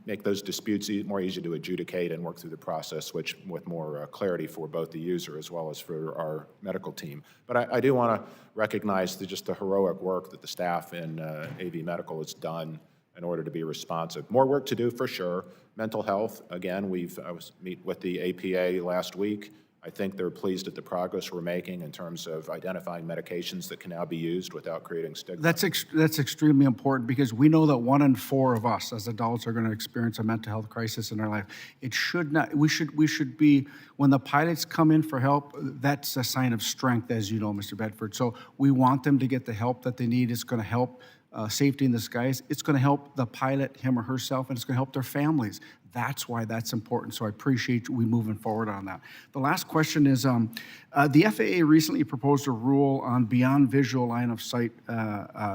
make those disputes more easy to adjudicate and work through the process, which with more clarity for both the user as well as for our medical team. But I do want to recognize just the heroic work that the staff in AV Medical has done in order to be responsive. More work to do for sure. Mental health, again, I was meet with the APA last week. I think they're pleased at the progress we're making in terms of identifying medications that can now be used without creating stigma. That's extremely important, because we know that 1 in 4 of us as adults are going to experience a mental health crisis in our life. It should not. We should be, when the pilots come in for help, that's a sign of strength, as you know, Mr. Bedford. So we want them to get the help that they need. It's going to help safety in the skies. It's going to help the pilot, him or herself, and it's going to help their families. That's why that's important. So I appreciate we moving forward on that. The last question is, the FAA recently proposed a rule on beyond visual line of sight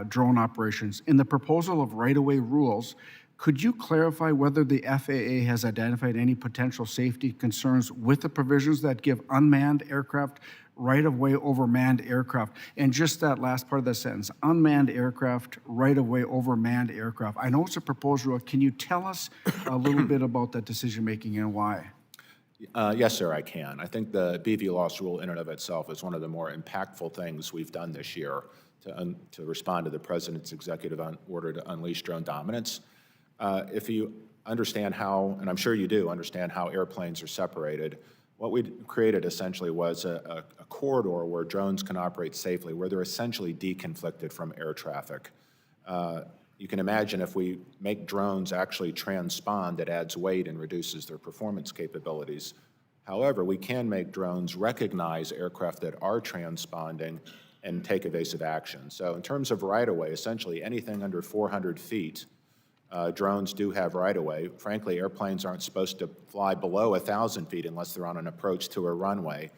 drone operations. In the proposal of right-of-way rules, could you clarify whether the FAA has identified any potential safety concerns with the provisions that give unmanned aircraft right-of-way over manned aircraft? And just that last part of the sentence, unmanned aircraft, right-of-way over manned aircraft. I know it's a proposed rule. Can you tell us a little bit about that decision-making and why? Yes, sir, I can. I think the BVLOS rule in and of itself is one of the more impactful things we've done this year to respond to the President's executive order to unleash drone dominance. If you understand how, and I'm sure you do understand how airplanes are separated, what we created essentially was a corridor where drones can operate safely, where they're essentially deconflicted from air traffic. You can imagine if we make drones actually transpond, it adds weight and reduces their performance capabilities. However, we can make drones recognize aircraft that are transponding and take evasive action. So in terms of right-of-way, essentially anything under 400 feet, drones do have right-of-way. Frankly, airplanes aren't supposed to fly below 1,000 feet unless they're on an approach to a runway.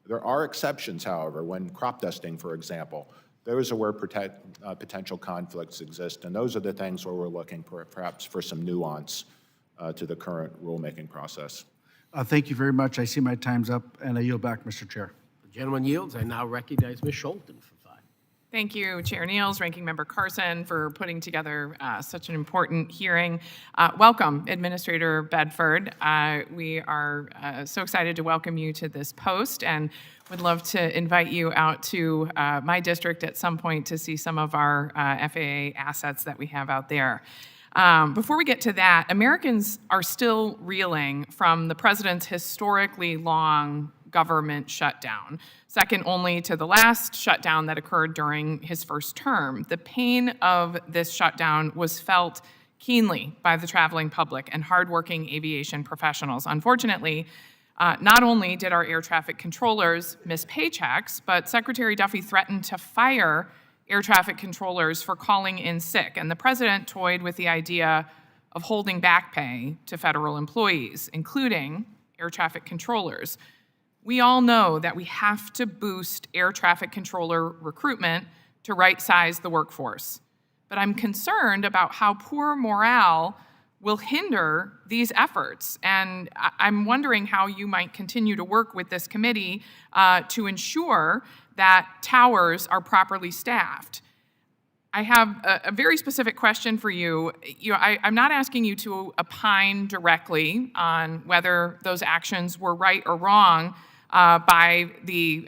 There are exceptions, however, when crop dusting, for example. Those are where potential conflicts exist, and those are the things where we're looking perhaps for some nuance to the current rulemaking process. Thank you very much. I see my time's up, and I yield back, Mr. Chair. The gentleman yields. I now recognize Ms. Scholten for 5. Thank you, Chair Niels, Ranking Member Carson, for putting together such an important hearing. Welcome, Administrator Bedford. We are so excited to welcome you to this post and would love to invite you out to my district at some point to see some of our FAA assets that we have out there. Before we get to that, Americans are still reeling from the President's historically long government shutdown, second only to the last shutdown that occurred during his first term. The pain of this shutdown was felt keenly by the traveling public and hardworking aviation professionals. Unfortunately, not only did our air traffic controllers miss paychecks, but Secretary Duffy threatened to fire air traffic controllers for calling in sick, and the President toyed with the idea of holding back pay to federal employees, including air traffic controllers. We all know that we have to boost air traffic controller recruitment to right-size the workforce. But I'm concerned about how poor morale will hinder these efforts. And I'm wondering how you might continue to work with this committee to ensure that towers are properly staffed. I have a very specific question for you. I'm not asking you to opine directly on whether those actions were right or wrong by the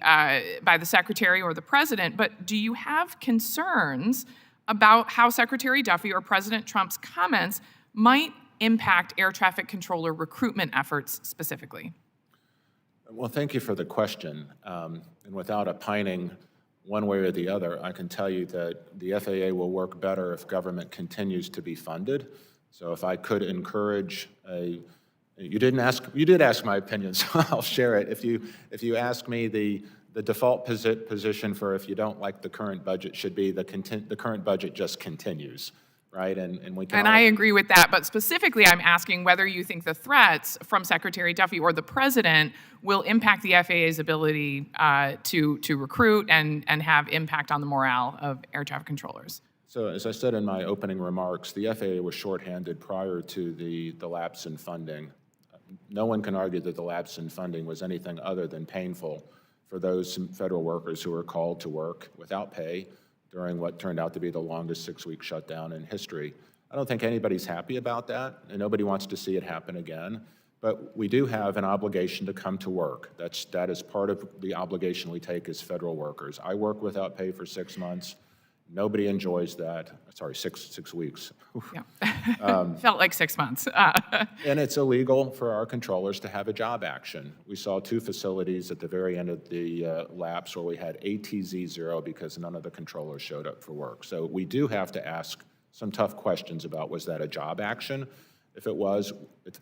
Secretary or the President, but do you have concerns about how Secretary Duffy or President Trump's comments might impact air traffic controller recruitment efforts specifically? Well, thank you for the question. And without opining one way or the other, I can tell you that the FAA will work better if government continues to be funded. So if I could encourage you did ask my opinion, so I'll share it. If you ask me, the default position for if you don't like the current budget should be the current budget just continues, right? And we can. And I agree with that, but specifically, I'm asking whether you think the threats from Secretary Duffy or the President will impact the FAA's ability to recruit and have impact on the morale of air traffic controllers. So as I said in my opening remarks, the FAA was shorthanded prior to the lapse in funding. No one can argue that the lapse in funding was anything other than painful for those federal workers who were called to work without pay during what turned out to be the longest 6-week shutdown in history. I don't think anybody's happy about that, and nobody wants to see it happen again. But we do have an obligation to come to work. That is part of the obligation we take as federal workers. I work without pay for 6 months. Nobody enjoys that. Sorry, six weeks. Yeah. Felt like 6 months. And it's illegal for our controllers to have a job action. We saw 2 facilities at the very end of the lapse where we had ATZ 0 because none of the controllers showed up for work. So we do have to ask some tough questions about, was that a job action? If it was,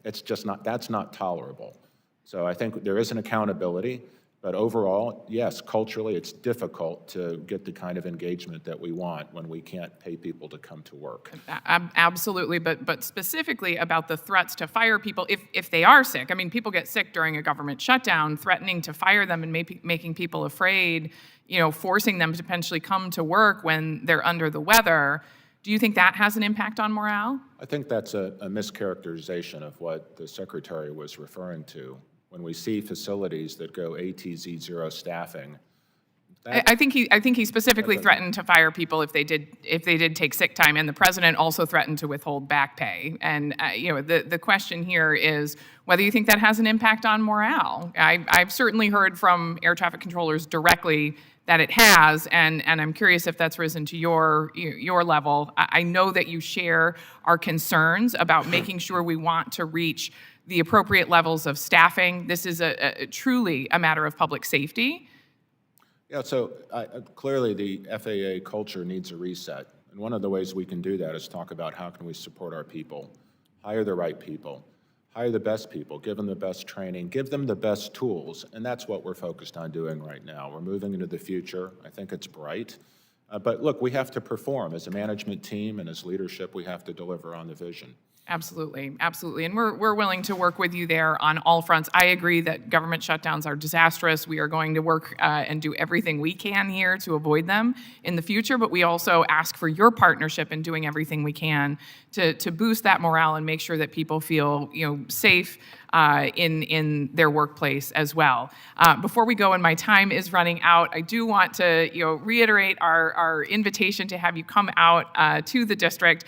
it's just not, that's not tolerable. So I think there is an accountability. But overall, yes, culturally, it's difficult to get the kind of engagement that we want when we can't pay people to come to work. Absolutely, but specifically about the threats to fire people if they are sick. I mean, people get sick during a government shutdown, threatening to fire them and making people afraid, forcing them to potentially come to work when they're under the weather. Do you think that has an impact on morale? I think that's a mischaracterization of what the Secretary was referring to. When we see facilities that go ATZ 0 staffing, I think he specifically threatened to fire people if they did take sick time, and the President also threatened to withhold back pay. And the question here is whether you think that has an impact on morale. I've certainly heard from air traffic controllers directly that it has, and I'm curious if that's risen to your level. I know that you share our concerns about making sure we want to reach the appropriate levels of staffing. This is truly a matter of public safety. Yeah, so clearly the FAA culture needs a reset. And one of the ways we can do that is talk about how can we support our people, hire the right people, hire the best people, give them the best training, give them the best tools. And that's what we're focused on doing right now. We're moving into the future. I think it's bright. But look, we have to perform. As a management team and as leadership, we have to deliver on the vision. Absolutely, absolutely. And we're willing to work with you there on all fronts. I agree that government shutdowns are disastrous. We are going to work and do everything we can here to avoid them in the future, but we also ask for your partnership in doing everything we can to boost that morale and make sure that people feel safe in their workplace as well. Before we go, and my time is running out, I do want to reiterate our invitation to have you come out to the district.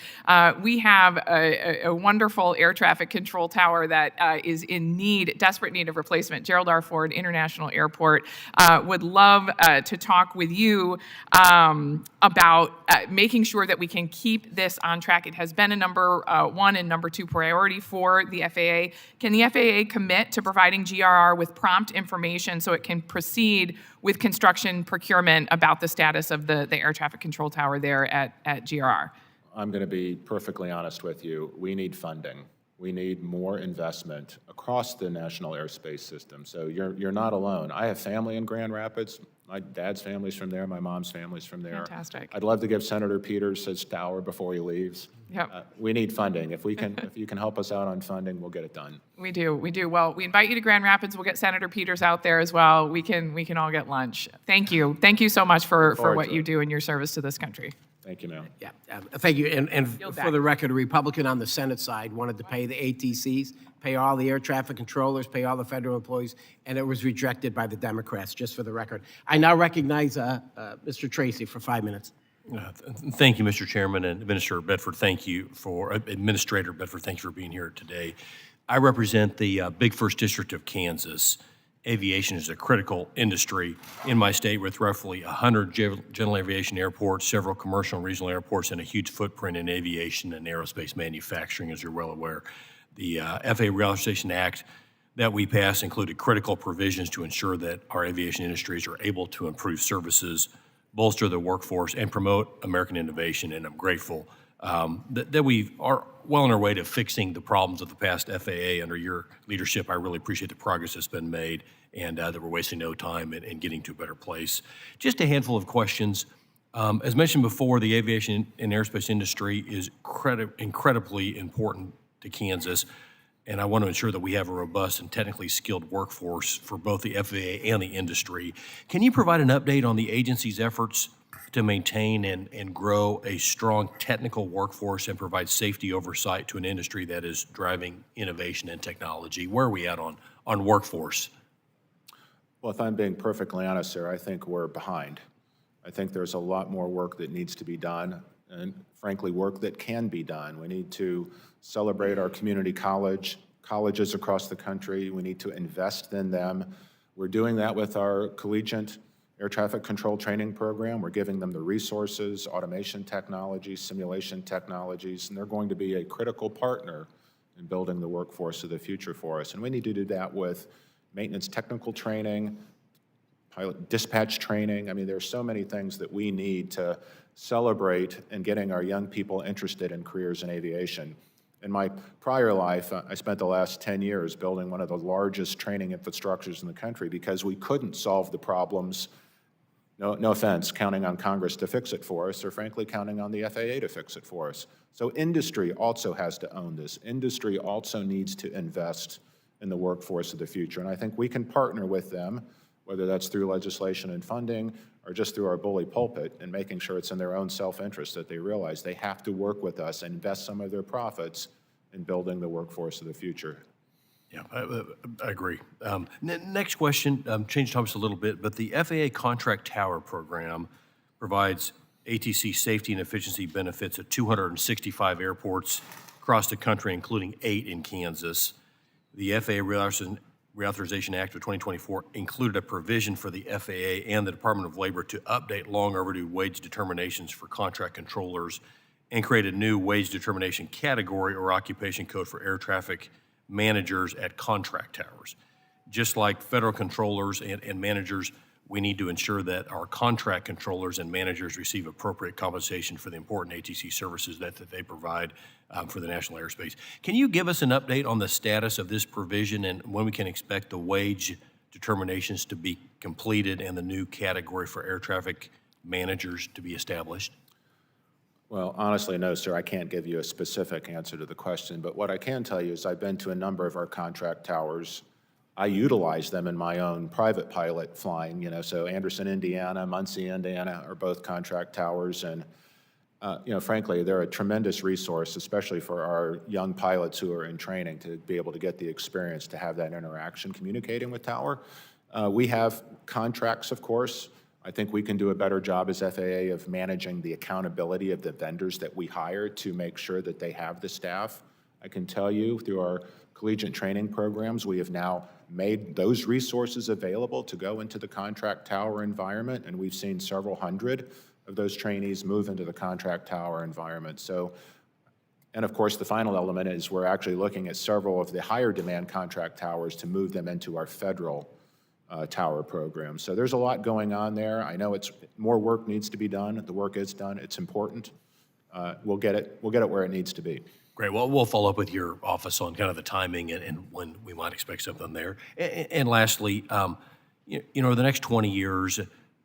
We have a wonderful air traffic control tower that is in desperate need of replacement. Gerald R. Ford International Airport would love to talk with you about making sure that we can keep this on track. It has been a number 1 and number 2 priority for the FAA. Can the FAA commit to providing GRR with prompt information so it can proceed with construction procurement about the status of the air traffic control tower there at GRR? I'm going to be perfectly honest with you. We need funding. We need more investment across the national airspace system. So you're not alone. I have family in Grand Rapids. My dad's family's from there. My mom's family's from there. Fantastic. I'd love to give Senator Peters his tower before he leaves. Yep. We need funding. If you can help us out on funding, we'll get it done. We do. Well, we invite you to Grand Rapids. We'll get Senator Peters out there as well. We can all get lunch. Thank you. Thank you so much for what you do in your service to this country. Thank you, ma'am. Yeah, thank you. And Yield for back. the record, a Republican on the Senate side wanted to pay the ATCs, pay all the air traffic controllers, pay all the federal employees, and it was rejected by the Democrats, just for the record. I now recognize Mr. Tracy for 5 minutes. Thank you, Mr. Chairman, and Administrator Bedford, thank you for being here today. I represent the Big First District of Kansas. Aviation is a critical industry in my state with roughly 100 general aviation airports, several commercial and regional airports, and a huge footprint in aviation and aerospace manufacturing, as you're well aware. The FAA Reauthorization Act that we passed included critical provisions to ensure that our aviation industries are able to improve services, bolster the workforce, and promote American innovation. And I'm grateful that we are well on our way to fixing the problems of the past FAA under your leadership. I really appreciate the progress that's been made and that we're wasting no time in getting to a better place. Just a handful of questions. As mentioned before, the aviation and aerospace industry is incredibly important to Kansas, and I want to ensure that we have a robust and technically skilled workforce for both the FAA and the industry. Can you provide an update on the agency's efforts to maintain and grow a strong technical workforce and provide safety oversight to an industry that is driving innovation and technology? Where are we at on workforce? Well, if I'm being perfectly honest, sir, I think we're behind. I think there's a lot more work that needs to be done, and frankly, work that can be done. We need to celebrate our community colleges across the country. We need to invest in them. We're doing that with our collegiate air traffic control training program. We're giving them the resources, automation technologies, simulation technologies, and they're going to be a critical partner in building the workforce of the future for us. And we need to do that with maintenance technical training, pilot dispatch training. I mean, there's so many things that we need to celebrate in getting our young people interested in careers in aviation. In my prior life, I spent the last 10 years building one of the largest training infrastructures in the country because we couldn't solve the problems, no offense, counting on Congress to fix it for us, or frankly, counting on the FAA to fix it for us. So industry also has to own this. Industry also needs to invest in the workforce of the future. And I think we can partner with them, whether that's through legislation and funding or just through our bully pulpit, and making sure it's in their own self-interest that they realize they have to work with us and invest some of their profits in building the workforce of the future. Yeah, I agree. Next question, change topics a little bit, but the FAA Contract Tower Program provides ATC safety and efficiency benefits at 265 airports across the country, including 8 in Kansas. The FAA Reauthorization Act of 2024 included a provision for the FAA and the Department of Labor to update long overdue wage determinations for contract controllers and create a new wage determination category or occupation code for air traffic managers at contract towers. Just like federal controllers and managers, we need to ensure that our contract controllers and managers receive appropriate compensation for the important ATC services that they provide for the national airspace. Can you give us an update on the status of this provision and when we can expect the wage determinations to be completed and the new category for air traffic managers to be established? Well, honestly, no, sir, I can't give you a specific answer to the question, but what I can tell you is I've been to a number of our contract towers. I utilize them in my own private pilot flying, so Anderson, Indiana, Muncie, Indiana are both contract towers, and frankly, they're a tremendous resource, especially for our young pilots who are in training to be able to get the experience to have that interaction communicating with tower. We have contracts, of course. I think we can do a better job as FAA of managing the accountability of the vendors that we hire to make sure that they have the staff. I can tell you through our collegiate training programs, we have now made those resources available to go into the contract tower environment, and we've seen several hundred of those trainees move into the contract tower environment. So, and of course, the final element is we're actually looking at several of the higher demand contract towers to move them into our federal tower program. So there's a lot going on there. I know more work needs to be done. The work is done. It's important. We'll get it where it needs to be. Great. Well, we'll follow up with your office on kind of the timing and when we might expect something there. And lastly, over the next 20 years,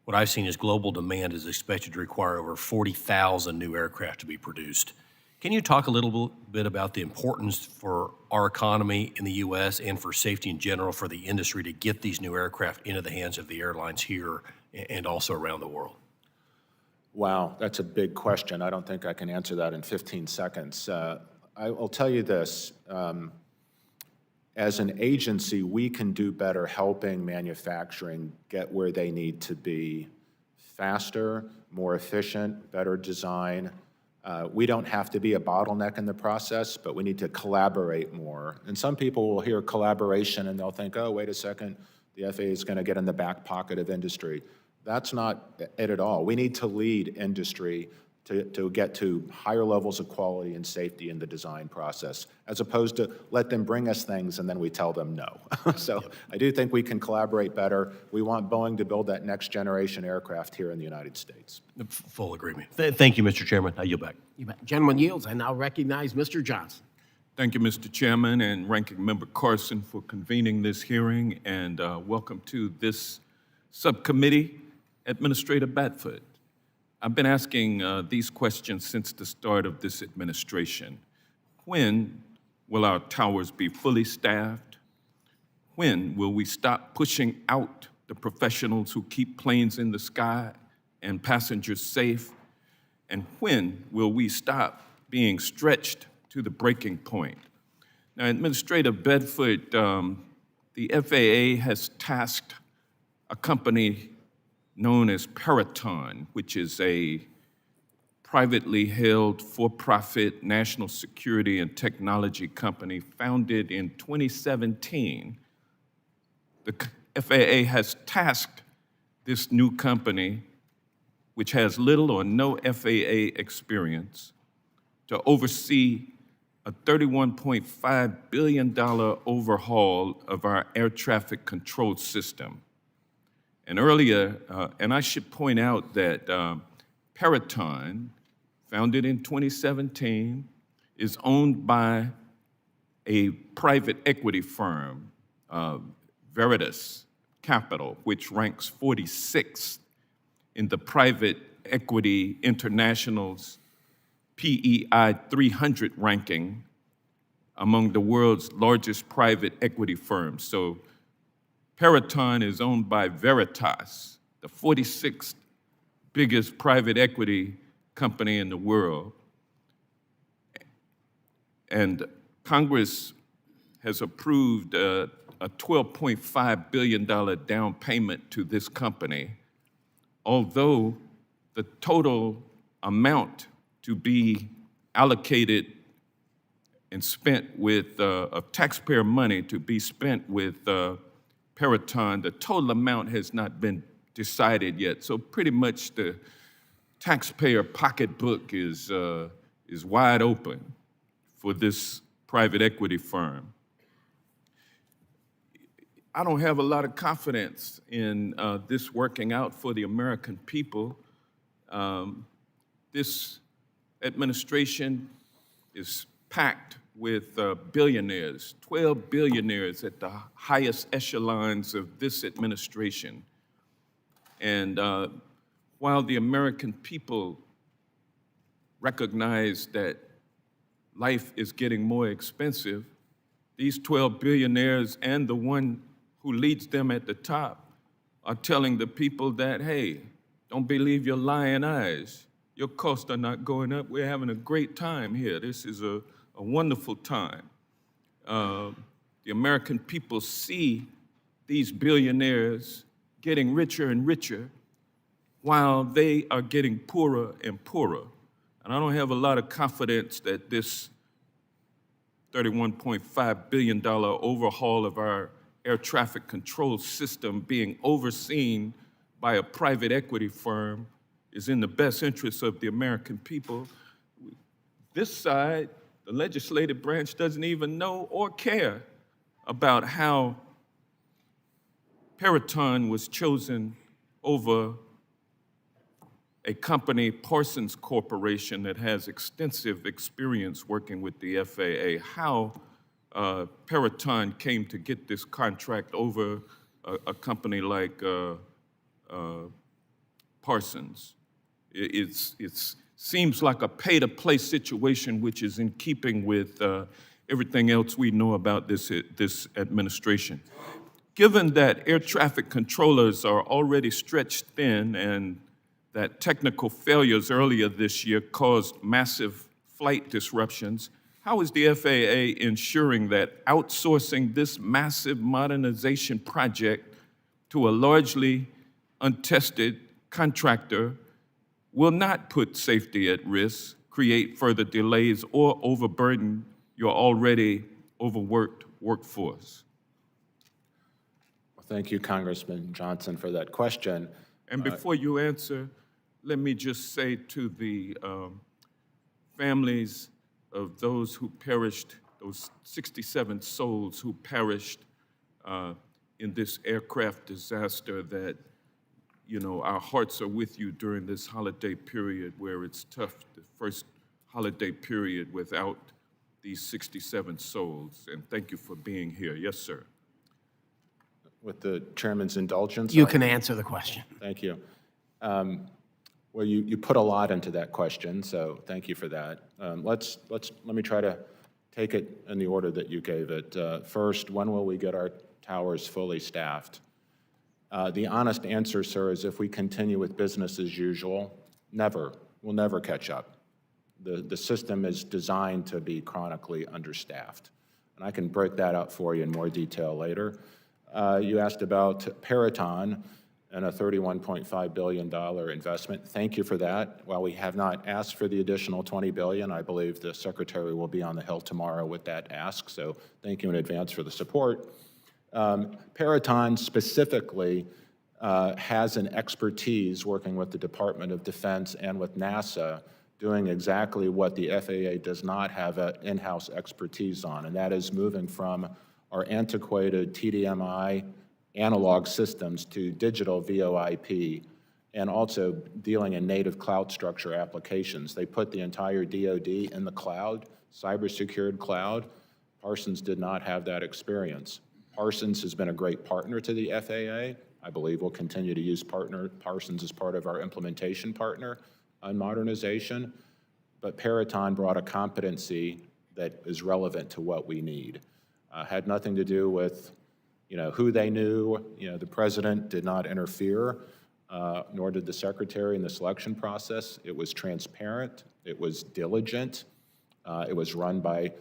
what I've seen is global demand is expected to require over 40,000 new aircraft to be produced. Can you talk a little bit about the importance for our economy in the U.S. and for safety in general for the industry to get these new aircraft into the hands of the airlines here and also around the world? Wow, that's a big question. I don't think I can answer that in 15 seconds. I'll tell you this. As an agency, we can do better helping manufacturing get where they need to be faster, more efficient, better design. We don't have to be a bottleneck in the process, but we need to collaborate more. And some people will hear collaboration and they'll think, oh, wait a second, the FAA is going to get in the back pocket of industry. That's not it at all. We need to lead industry to get to higher levels of quality and safety in the design process, as opposed to let them bring us things and then we tell them no. So I do think we can collaborate better. We want Boeing to build that next generation aircraft here in the United States. Full agreement. Thank you, Mr. Chairman. I yield back. You bet. Gentleman yields. I now recognize Mr. Johnson. Thank you, Mr. Chairman, and Ranking Member Carson for convening this hearing, and welcome to this subcommittee, Administrator Bedford. I've been asking these questions since the start of this administration. When will our towers be fully staffed? When will we stop pushing out the professionals who keep planes in the sky and passengers safe? And when will we stop being stretched to the breaking point? Now, Administrator Bedford, the FAA has tasked a company known as Peraton, which is a privately held for-profit national security and technology company founded in 2017. The FAA has tasked this new company, which has little or no FAA experience, to oversee a $31.5 billion overhaul of our air traffic control system. And earlier, and I should point out that Peraton, founded in 2017, is owned by a private equity firm, Veritas Capital, which ranks 46th in the Private Equity International's PEI 300 ranking among the world's largest private equity firms. So Peraton is owned by Veritas, the 46th biggest private equity company in the world. And Congress has approved a $12.5 billion down payment to this company, although the total amount to be allocated and spent with of taxpayer money to be spent with Peraton, the total amount has not been decided yet. So pretty much the taxpayer pocketbook is wide open for this private equity firm. I don't have a lot of confidence in this working out for the American people. This administration is packed with billionaires, 12 billionaires at the highest echelons of this administration. And while the American people recognize that life is getting more expensive, these 12 billionaires and the one who leads them at the top are telling the people that, hey, don't believe your lying eyes. Your costs are not going up. We're having a great time here. This is a wonderful time. The American people see these billionaires getting richer and richer while they are getting poorer and poorer. And I don't have a lot of confidence that this $31.5 billion overhaul of our air traffic control system being overseen by a private equity firm is in the best interest of the American people. This side, the legislative branch, doesn't even know or care about how Peraton was chosen over a company, Parsons Corporation, that has extensive experience working with the FAA, how Peraton came to get this contract over a company like Parsons. It seems like a pay-to-play situation, which is in keeping with everything else we know about this administration. Given that air traffic controllers are already stretched thin and that technical failures earlier this year caused massive flight disruptions, how is the FAA ensuring that outsourcing this massive modernization project to a largely untested contractor will not put safety at risk, create further delays, or overburden your already overworked workforce? Well, thank you, Congressman Johnson, for that question. And before you answer, let me just say to the families of those who perished, those 67 souls who perished in this aircraft disaster, that, you know, our hearts are with you during this holiday period where it's tough, the first holiday period without these 67 souls. And thank you for being here. Yes, sir. With the chairman's indulgence. You can answer the question. Thank you. Well, you put a lot into that question, so thank you for that. Let me try to take it in the order that you gave it. First, when will we get our towers fully staffed? The honest answer, sir, is if we continue with business as usual, never. We'll never catch up. The system is designed to be chronically understaffed. And I can break that out for you in more detail later. You asked about Peraton and a $31.5 billion investment. Thank you for that. While we have not asked for the additional $20 billion, I believe the Secretary will be on the Hill tomorrow with that ask, so thank you in advance for the support. Peraton specifically has an expertise working with the Department of Defense and with NASA doing exactly what the FAA does not have an in-house expertise on, and that is moving from our antiquated TDMI analog systems to digital VoIP, and also dealing in native cloud structure applications. They put the entire DoD in the cloud, cyber-secured cloud. Parsons did not have that experience. Parsons has been a great partner to the FAA. I believe we'll continue to use Parsons as part of our implementation partner on modernization, but Peraton brought a competency that is relevant to what we need. Had nothing to do with, you know, who they knew. You know, the president did not interfere, nor did the secretary in the selection process. It was transparent. It was diligent. It was run by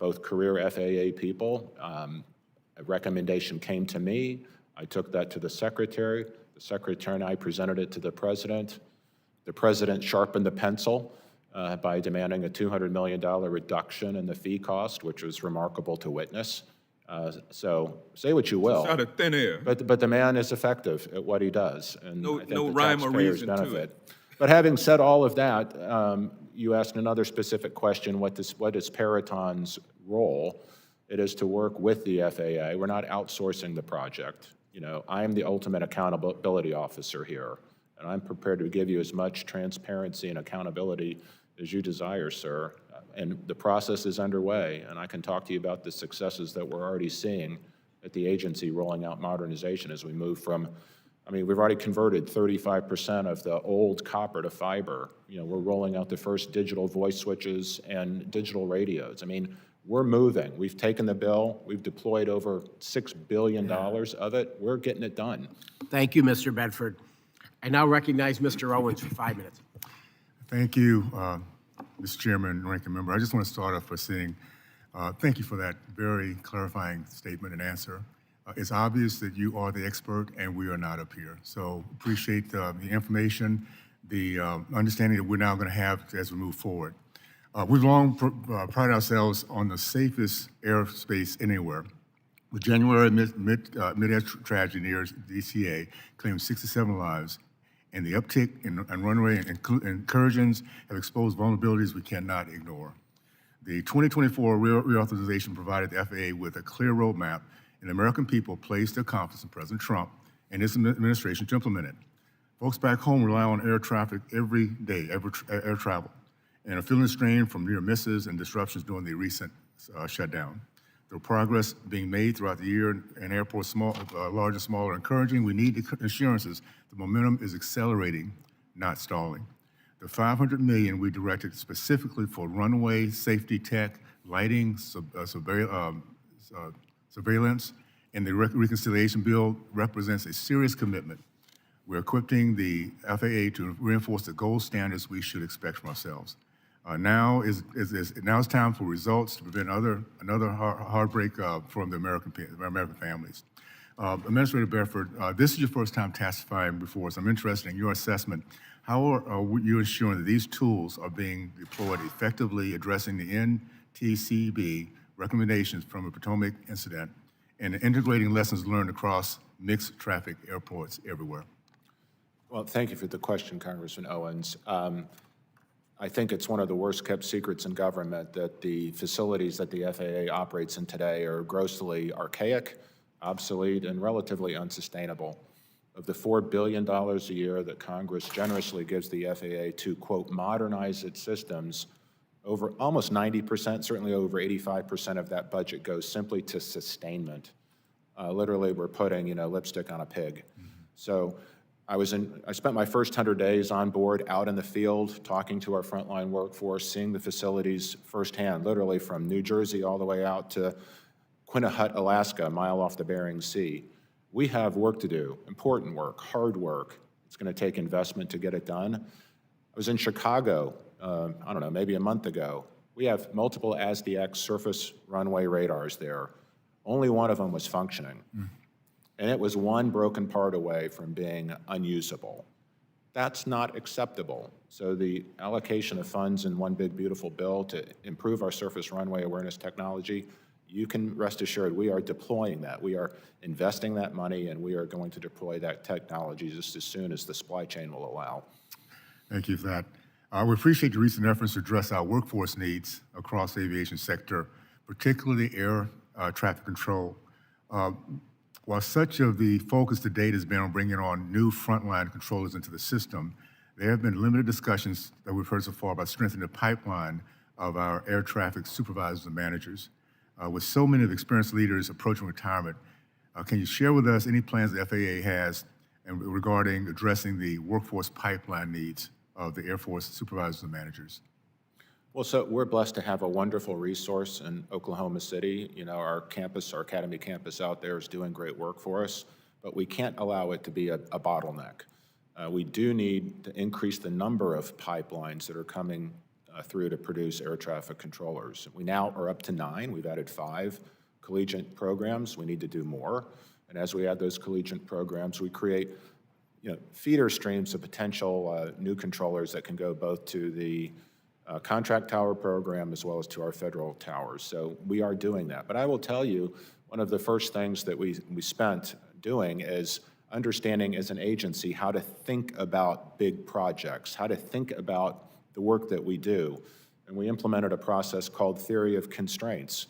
both career FAA people. A recommendation came to me. I took that to the secretary. The secretary and I presented it to the president. The president sharpened the pencil by demanding a $200 million reduction in the fee cost, which was remarkable to witness. So say what you will. It's out of thin air. But the man is effective at what he does, and I think No the rhyme or taxpayers reason to benefit. it. But having said all of that, you asked another specific question, what is Peraton's role? It is to work with the FAA. We're not outsourcing the project. You know, I am the ultimate accountability officer here, and I'm prepared to give you as much transparency and accountability as you desire, sir. And the process is underway, and I can talk to you about the successes that we're already seeing at the agency rolling out modernization as we move from, I mean, we've already converted 35% of the old copper to fiber. You know, we're rolling out the first digital voice switches and digital radios. I mean, we're moving. We've taken the bill. We've deployed over $6 billion of it. We're getting it done. Thank you, Mr. Bedford. I now recognize Mr. Owens for 5 minutes. Thank you, Mr. Chairman and Ranking Member. I just want to start off by saying thank you for that very clarifying statement and answer. It's obvious that you are the expert and we are not up here. So appreciate the information, the understanding that we're now going to have as we move forward. We've long prided ourselves on the safest airspace anywhere. The January mid-air tragedy near DCA claimed 67 lives, and the uptick in runway incursions have exposed vulnerabilities we cannot ignore. The 2024 reauthorization provided the FAA with a clear roadmap, and the American people placed their confidence in President Trump and his administration to implement it. Folks back home rely on air traffic every day, air travel, and are feeling the strain from near misses and disruptions during the recent shutdown. The progress being made throughout the year in airports, large and small, are encouraging. We need assurances the momentum is accelerating, not stalling. The $500 million we directed specifically for runway safety tech, lighting, surveillance, and the reconciliation bill represents a serious commitment. We're equipping the FAA to reinforce the gold standards we should expect from ourselves. Now is time for results to prevent another heartbreak from the American families. Administrator Bedford, this is your first time testifying before us. I'm interested in your assessment. How are you ensuring that these tools are being deployed effectively, addressing the NTCB recommendations from the Potomac incident and integrating lessons learned across mixed traffic airports everywhere? Well, thank you for the question, Congressman Owens. I think it's one of the worst kept secrets in government that the facilities that the FAA operates in today are grossly archaic, obsolete, and relatively unsustainable. Of the $4 billion a year that Congress generously gives the FAA to, quote, modernize its systems, over almost 90%, certainly over 85% of that budget goes simply to sustainment. Literally, we're putting, lipstick on a pig. So I spent my first 100 days on board, out in the field, talking to our frontline workforce, seeing the facilities firsthand, literally from New Jersey all the way out to Quinnipiac, Alaska, a mile off the Bering Sea. We have work to do, important work, hard work. It's going to take investment to get it done. I was in Chicago, I don't know, maybe a month ago. We have multiple ASDX surface runway radars there. Only one of them was functioning. And it was one broken part away from being unusable. That's not acceptable. So the allocation of funds in one big beautiful bill to improve our surface runway awareness technology, you can rest assured we are deploying that. We are investing that money, and we are going to deploy that technology just as soon as the supply chain will allow. Thank you for that. We appreciate your recent efforts to address our workforce needs across the aviation sector, particularly air traffic control. While such of the focus to date has been on bringing on new frontline controllers into the system, there have been limited discussions that we've heard so far about strengthening the pipeline of our air traffic supervisors and managers. With so many of the experienced leaders approaching retirement, can you share with us any plans the FAA has regarding addressing the workforce pipeline needs of the Air Force supervisors and managers? Well, so we're blessed to have a wonderful resource in Oklahoma City. Our campus, our academy campus out there is doing great work for us, but we can't allow it to be a bottleneck. We do need to increase the number of pipelines that are coming through to produce air traffic controllers. We now are up to 9. We've added 5 collegiate programs. We need to do more. And as we add those collegiate programs, we create feeder streams of potential new controllers that can go both to the contract tower program as well as to our federal towers. So we are doing that. But I will tell you, one of the first things that we spent doing is understanding as an agency how to think about big projects, how to think about the work that we do. And we implemented a process called Theory of Constraints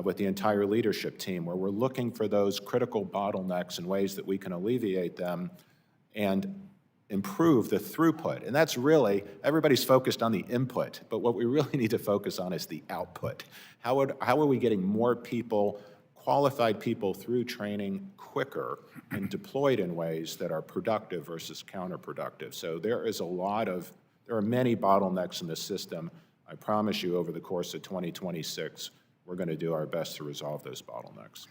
with the entire leadership team, where we're looking for those critical bottlenecks and ways that we can alleviate them and improve the throughput. And that's really, everybody's focused on the input, but what we really need to focus on is the output. How are we getting more people, qualified people through training quicker and deployed in ways that are productive versus counterproductive? So there are many bottlenecks in the system. I promise you over the course of 2026, we're going to do our best to resolve those bottlenecks.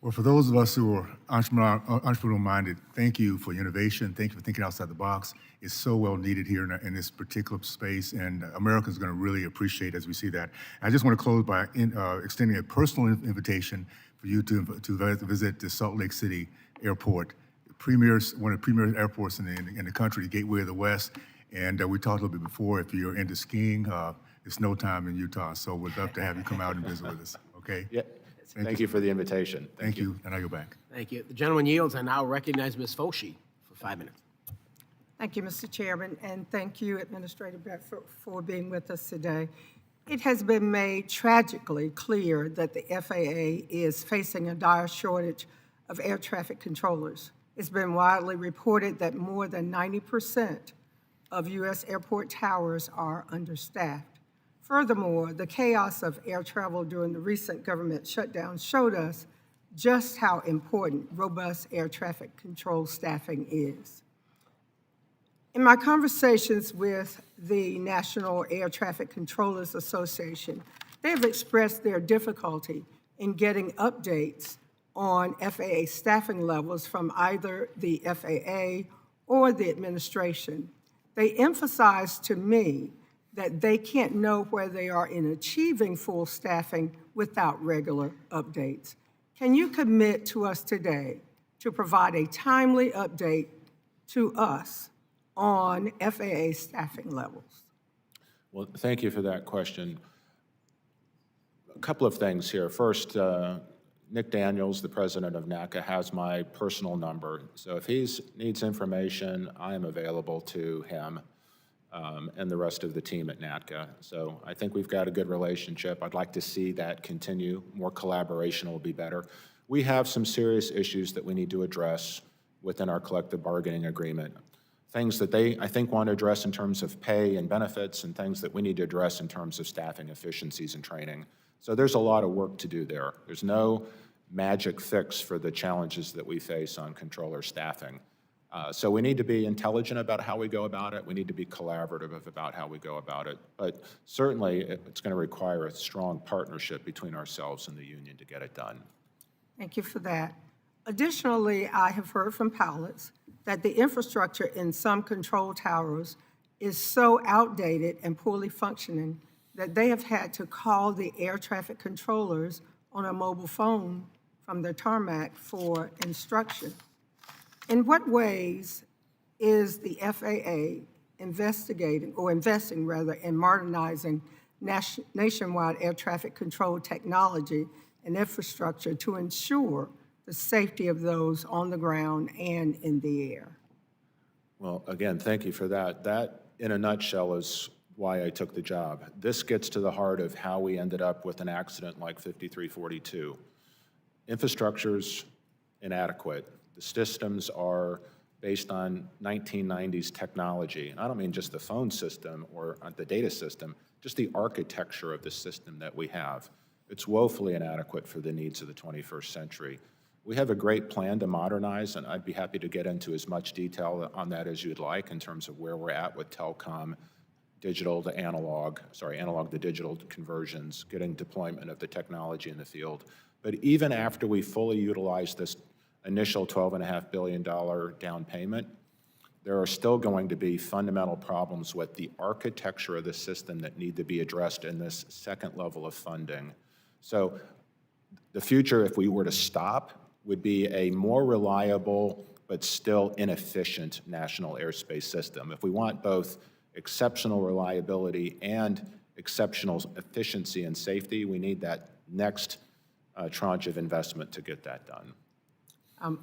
Well, for those of us who are entrepreneurial-minded, thank you for your innovation. Thank you for thinking outside the box. It's so well needed here in this particular space, and Americans are going to really appreciate as we see that. I just want to close by extending a personal invitation for you to visit the Salt Lake City Airport, one of the premier airports in the country, the Gateway of the West. And we talked a little bit before, if you're into skiing, it's no time in Utah, so we'd love to have you come out and visit with us, okay? Yeah. Thank you for the invitation. Thank you, and I go back. Thank you. The gentleman yields. I now recognize Ms. Foshi for 5 minutes. Thank you, Mr. Chairman, and thank you, Administrator Bedford, for being with us today. It has been made tragically clear that the FAA is facing a dire shortage of air traffic controllers. It's been widely reported that more than 90% of U.S. airport towers are understaffed. Furthermore, the chaos of air travel during the recent government shutdown showed us just how important robust air traffic control staffing is. In my conversations with the National Air Traffic Controllers Association, they have expressed their difficulty in getting updates on FAA staffing levels from either the FAA or the administration. They emphasized to me that they can't know where they are in achieving full staffing without regular updates. Can you commit to us today to provide a timely update to us on FAA staffing levels? Well, thank you for that question. A couple of things here. First, Nick Daniels, the president of NACA, has my personal number. So if he needs information, I am available to him and the rest of the team at NACA. So I think we've got a good relationship. I'd like to see that continue. More collaboration will be better. We have some serious issues that we need to address within our collective bargaining agreement. Things that they, I think, want to address in terms of pay and benefits, and things that we need to address in terms of staffing efficiencies and training. So there's a lot of work to do there. There's no magic fix for the challenges that we face on controller staffing. So we need to be intelligent about how we go about it. We need to be collaborative about how we go about it. But certainly, it's going to require a strong partnership between ourselves and the union to get it done. Thank you for that. Additionally, I have heard from pilots that the infrastructure in some control towers is so outdated and poorly functioning that they have had to call the air traffic controllers on a mobile phone from the tarmac for instruction. In what ways is the FAA investing in modernizing nationwide air traffic control technology and infrastructure to ensure the safety of those on the ground and in the air? Well, again, thank you for that. That, in a nutshell, is why I took the job. This gets to the heart of how we ended up with an accident like 5342. Infrastructure's inadequate. The systems are based on 1990s technology. And I don't mean just the phone system or the data system, just the architecture of the system that we have. It's woefully inadequate for the needs of the 21st century. We have a great plan to modernize, and I'd be happy to get into as much detail on that as you'd like in terms of where we're at with telecom, digital to analog, analog to digital conversions, getting deployment of the technology in the field. But even after we fully utilize this initial $12.5 billion down payment, there are still going to be fundamental problems with the architecture of the system that need to be addressed in this second level of funding. So the future, if we were to stop, would be a more reliable but still inefficient national airspace system. If we want both exceptional reliability and exceptional efficiency and safety, we need that next tranche of investment to get that done.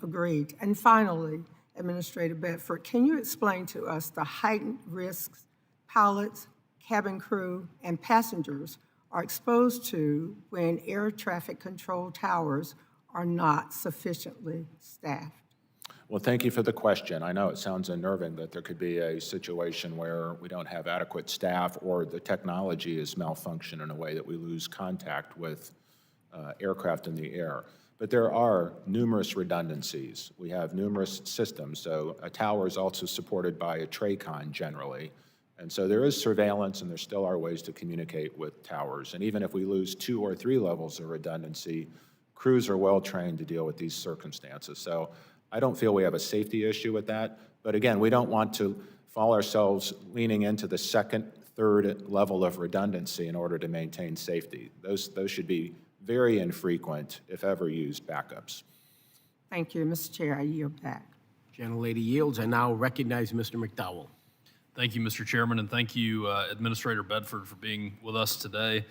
Agreed. And finally, Administrator Bedford, can you explain to us the heightened risks pilots, cabin crew, and passengers are exposed to when air traffic control towers are not sufficiently staffed? Well, thank you for the question. I know it sounds unnerving that there could be a situation where we don't have adequate staff or the technology is malfunctioned in a way that we lose contact with aircraft in the air. But there are numerous redundancies. We have numerous systems. So a tower is also supported by a TRACON generally. And so there is surveillance, and there still are ways to communicate with towers. And even if we lose 2 or 3 levels of redundancy, crews are well trained to deal with these circumstances. So I don't feel we have a safety issue with that. But again, we don't want to fall ourselves leaning into the second, third level of redundancy in order to maintain safety. Those should be very infrequent, if ever used, backups. Thank you, Mr. Chair. I yield back. Gentlelady yields. I now recognize Mr. McDowell. Thank you, Mr. Chairman, and thank you, Administrator Bedford, for being with us today.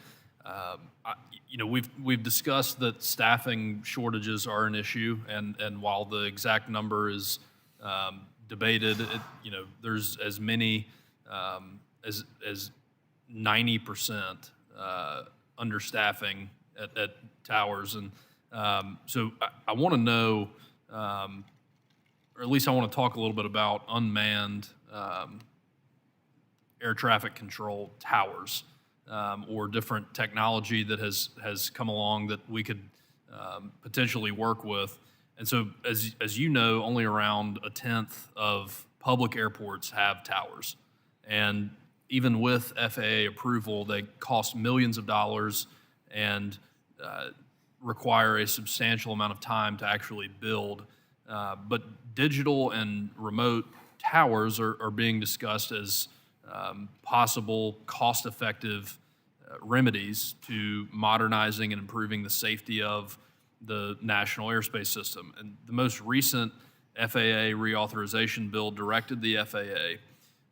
We've discussed that staffing shortages are an issue, and while the exact number is debated, there's as many as 90% understaffing at towers, and so I want to know, or at least I want to talk a little bit about unmanned air traffic control towers, or different technology that has come along that we could potentially work with. And so, as you know, only around 1/10 of public airports have towers, and even with FAA approval, they cost millions of dollars and require a substantial amount of time to actually build. But digital and remote towers are being discussed as possible cost-effective remedies to modernizing and improving the safety of the national airspace system. And the most recent FAA reauthorization bill directed the FAA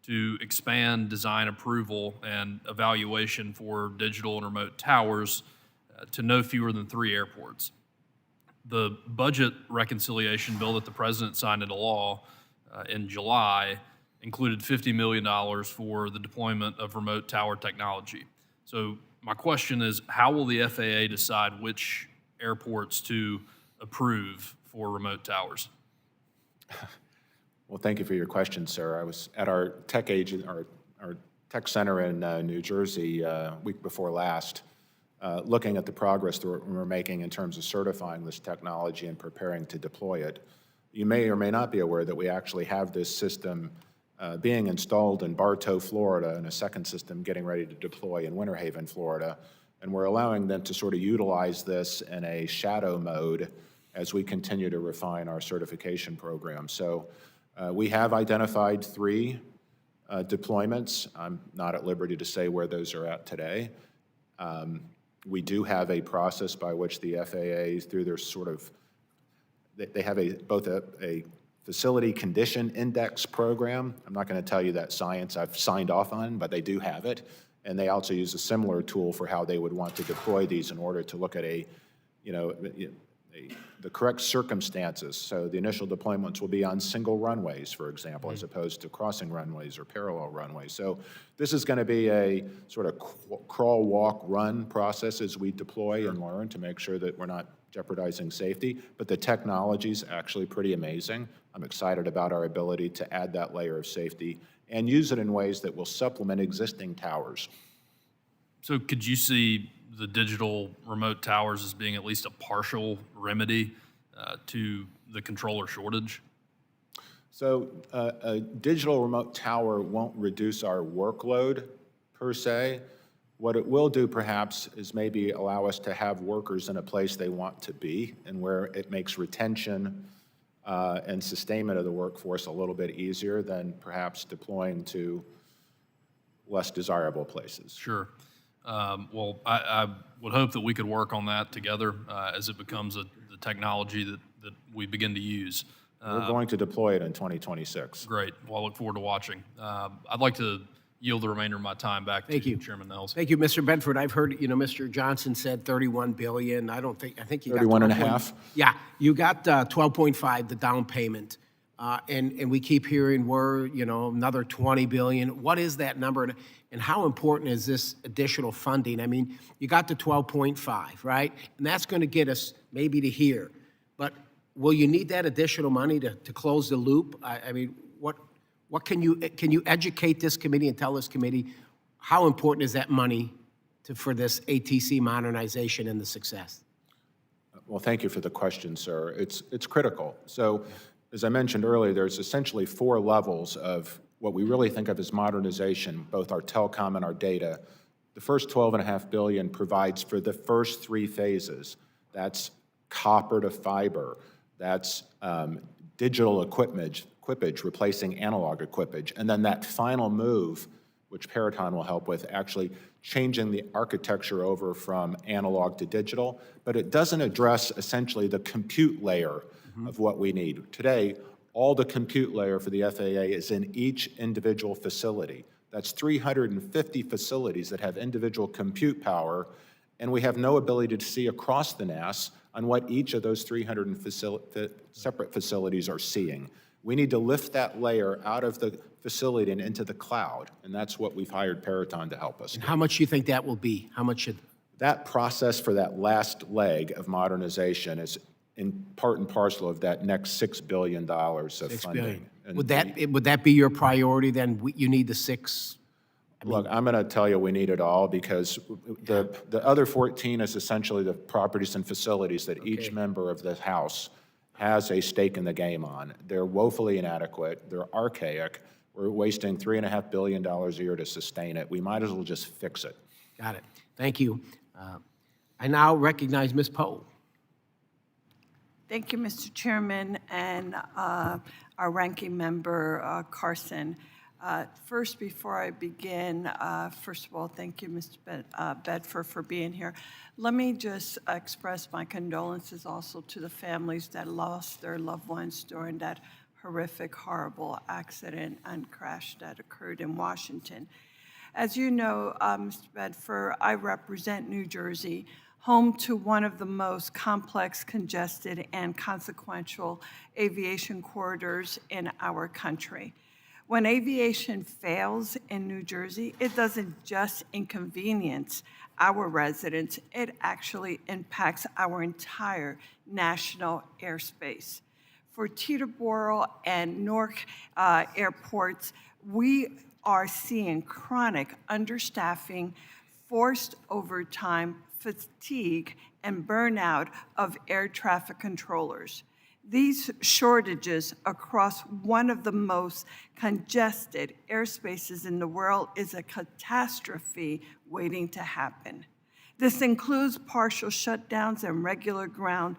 to expand design approval and evaluation for digital and remote towers to no fewer than 3 airports. The budget reconciliation bill that the president signed into law in July included $50 million for the deployment of remote tower technology. So my question is, how will the FAA decide which airports to approve for remote towers? Well, thank you for your question, sir. I was at our tech tech center in New Jersey week before last, looking at the progress that we're making in terms of certifying this technology and preparing to deploy it. You may or may not be aware that we actually have this system being installed in Bartow, Florida, and a second system getting ready to deploy in Winter Haven, Florida. And we're allowing them to sort of utilize this in a shadow mode as we continue to refine our certification program. So we have identified 3 deployments. I'm not at liberty to say where those are at today. We do have a process by which the FAA, through their sort of, they have both a facility condition index program. I'm not going to tell you that science I've signed off on, but they do have it. And they also use a similar tool for how they would want to deploy these in order to look at the correct circumstances. So the initial deployments will be on single runways, for example, as opposed to crossing runways or parallel runways. So this is going to be a sort of crawl, walk, run process as we deploy and learn to make sure that we're not jeopardizing safety. But the technology is actually pretty amazing. I'm excited about our ability to add that layer of safety and use it in ways that will supplement existing towers. So could you see the digital remote towers as being at least a partial remedy to the controller shortage? So a digital remote tower won't reduce our workload per se. What it will do perhaps is maybe allow us to have workers in a place they want to be and where it makes retention and sustainment of the workforce a little bit easier than perhaps deploying to less desirable places. Sure. Well, I would hope that we could work on that together as it becomes the technology that we begin to use. We're going to deploy it in 2026. Great. Well, I look forward to watching. I'd like to yield the remainder of my time back to you, Chairman Nels. Thank you, Mr. Bedford. I've heard, Mr. Johnson said 31 billion. I think you got 31 and a half? Yeah, you got 12.5, the down payment. And we keep hearing another 20 billion. What is that number? And how important is this additional funding? I mean, you got the 12.5, right? And that's going to get us maybe to here. But will you need that additional money to close the loop? I mean, what can you educate this committee and tell this committee how important is that money for this ATC modernization and the success? Well, thank you for the question, sir. It's critical. So, as I mentioned earlier, there's essentially 4 levels of what we really think of as modernization, both our telecom and our data. The first $12.5 billion provides for the first 3 phases. That's copper to fiber. That's digital equipage replacing analog equipage. And then that final move, which Peraton will help with, actually changing the architecture over from analog to digital. But it doesn't address essentially the compute layer of what we need. Today, all the compute layer for the FAA is in each individual facility. That's 350 facilities that have individual compute power, and we have no ability to see across the NAS on what each of those 300 separate facilities are seeing. We need to lift that layer out of the facility and into the cloud, and that's what we've hired Peraton to help us do. And how much do you think that will be? How much should... That process for that last leg of modernization is in part and parcel of that next $6 billion of funding. And Would that be your priority then? You need the 6? Look, I'm going to tell you we need it all because the other 14 is essentially the properties and facilities that each member of the House has a stake in the game on. They're woefully inadequate. They're archaic. We're wasting $3.5 billion a year to sustain it. We might as well just fix it. Got it. Thank you. I now recognize Ms. Poe. Thank you, Mr. Chairman, and our ranking member, Carson. First, before I begin, first of all, thank you, Mr. Bedford, for being here. Let me just express my condolences also to the families that lost their loved ones during that horrific, horrible accident and crash that occurred in Washington. As you know, Mr. Bedford, I represent New Jersey, home to one of the most complex, congested, and consequential aviation corridors in our country. When aviation fails in New Jersey, it doesn't just inconvenience our residents, it actually impacts our entire national airspace. For Teterboro and Newark airports, we are seeing chronic understaffing, forced overtime, fatigue, and burnout of air traffic controllers. These shortages across one of the most congested airspaces in the world is a catastrophe waiting to happen. This includes partial shutdowns and regular ground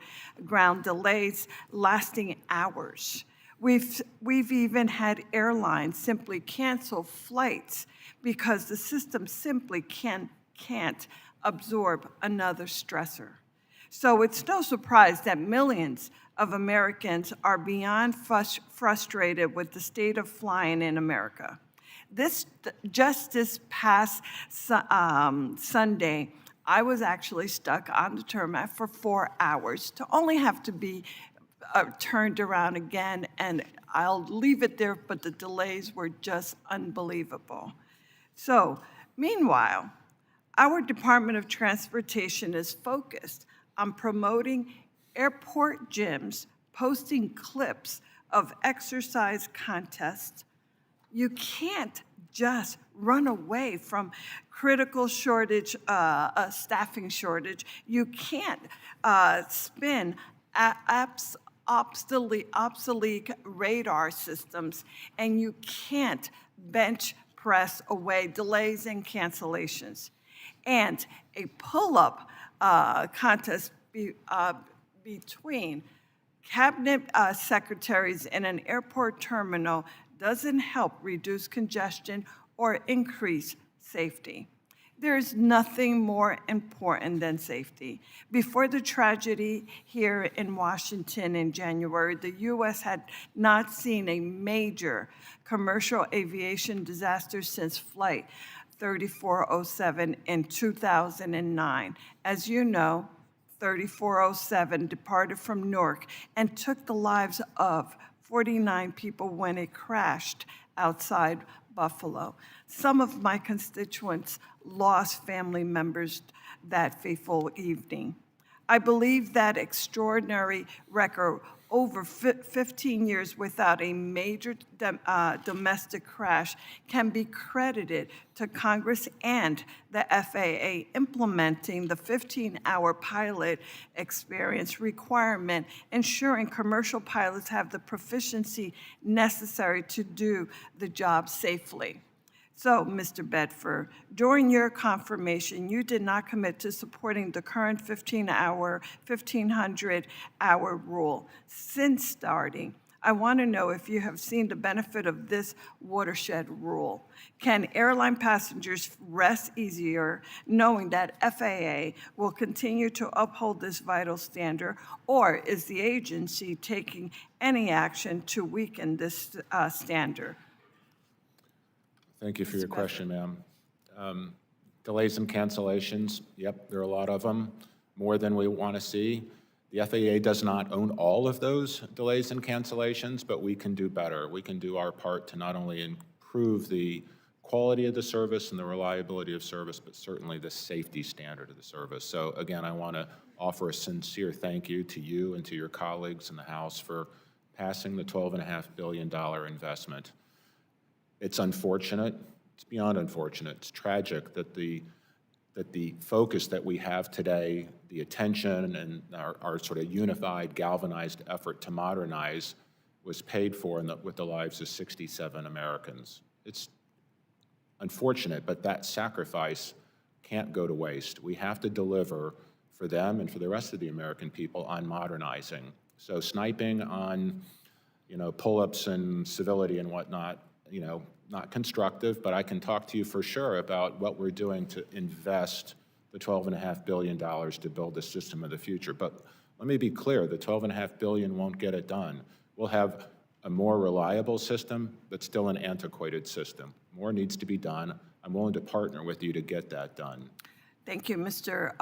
delays lasting hours. We've even had airlines simply cancel flights because the system simply can't absorb another stressor. So it's no surprise that millions of Americans are beyond frustrated with the state of flying in America. Just this past Sunday, I was actually stuck on the tarmac for 4 hours to only have to be turned around again, and I'll leave it there, but the delays were just unbelievable. So, meanwhile, our Department of Transportation is focused on promoting airport gyms, posting clips of exercise contests. You can't just run away from critical shortage, staffing shortage. You can't spin obsolete radar systems, and you can't bench press away delays and cancellations. And a pull-up contest between cabinet secretaries in an airport terminal doesn't help reduce congestion or increase safety. There's nothing more important than safety. Before the tragedy here in Washington in January, the U.S. had not seen a major commercial aviation disaster since Flight 3407 in 2009. As you know, 3407 departed from Newark and took the lives of 49 people when it crashed outside Buffalo. Some of my constituents lost family members that fateful evening. I believe that extraordinary record, over 15 years without a major domestic crash, can be credited to Congress and the FAA implementing the 15-hour pilot experience requirement, ensuring commercial pilots have the proficiency necessary to do the job safely. So, Mr. Bedford, during your confirmation, you did not commit to supporting the current 1,500-hour rule. Since starting, I want to know if you have seen the benefit of this watershed rule. Can airline passengers rest easier knowing that FAA will continue to uphold this vital standard, or is the agency taking any action to weaken this standard? Thank you for your question, ma'am. Delays and cancellations, yep, there are a lot of them, more than we want to see. The FAA does not own all of those delays and cancellations, but we can do better. We can do our part to not only improve the quality of the service and the reliability of service, but certainly the safety standard of the service. So again, I want to offer a sincere thank you to you and to your colleagues in the House for passing the $12.5 billion investment. It's unfortunate, it's beyond unfortunate, it's tragic that the focus that we have today, the attention and our sort of unified, galvanized effort to modernize was paid for with the lives of 67 Americans. It's unfortunate, but that sacrifice can't go to waste. We have to deliver for them and for the rest of the American people on modernizing. So sniping on, pull-ups and civility and whatnot, not constructive, but I can talk to you for sure about what we're doing to invest the $12.5 billion to build the system of the future. But let me be clear, the $12.5 billion won't get it done. We'll have a more reliable system, but still an antiquated system. More needs to be done. I'm willing to partner with you to get that done. Thank you, Mr.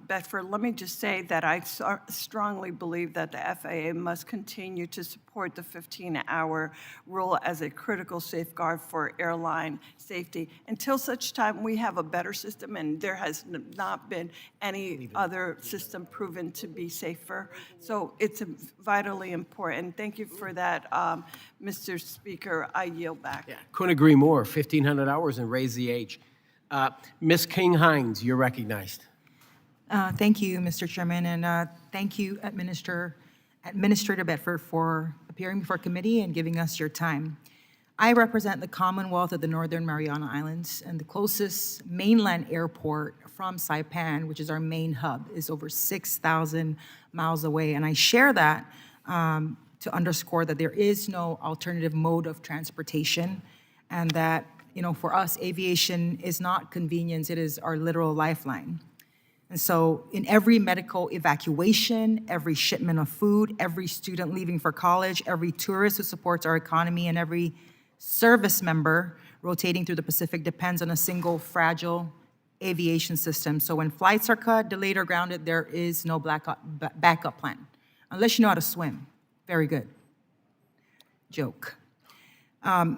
Bedford. Let me just say that I strongly believe that the FAA must continue to support the 15-hour rule as a critical safeguard for airline safety until such time we have a better system, and there has not been any other system proven to be safer. So it's vitally important. Thank you for that, Mr. Speaker. I yield back. Yeah, couldn't agree more. 1,500 hours and raise the age. Ms. King-Hines, you're recognized. Thank you, Mr. Chairman, and thank you, Administrator Bedford, for appearing before committee and giving us your time. I represent the Commonwealth of the Northern Mariana Islands, and the closest mainland airport from Saipan, which is our main hub, is over 6,000 miles away. And I share that to underscore that there is no alternative mode of transportation, and that for us, aviation is not convenience, it is our literal lifeline. And so in every medical evacuation, every shipment of food, every student leaving for college, every tourist who supports our economy, and every service member rotating through the Pacific depends on a single fragile aviation system. So when flights are cut, delayed, or grounded, there is no backup plan, unless you know how to swim. Very good. Joke.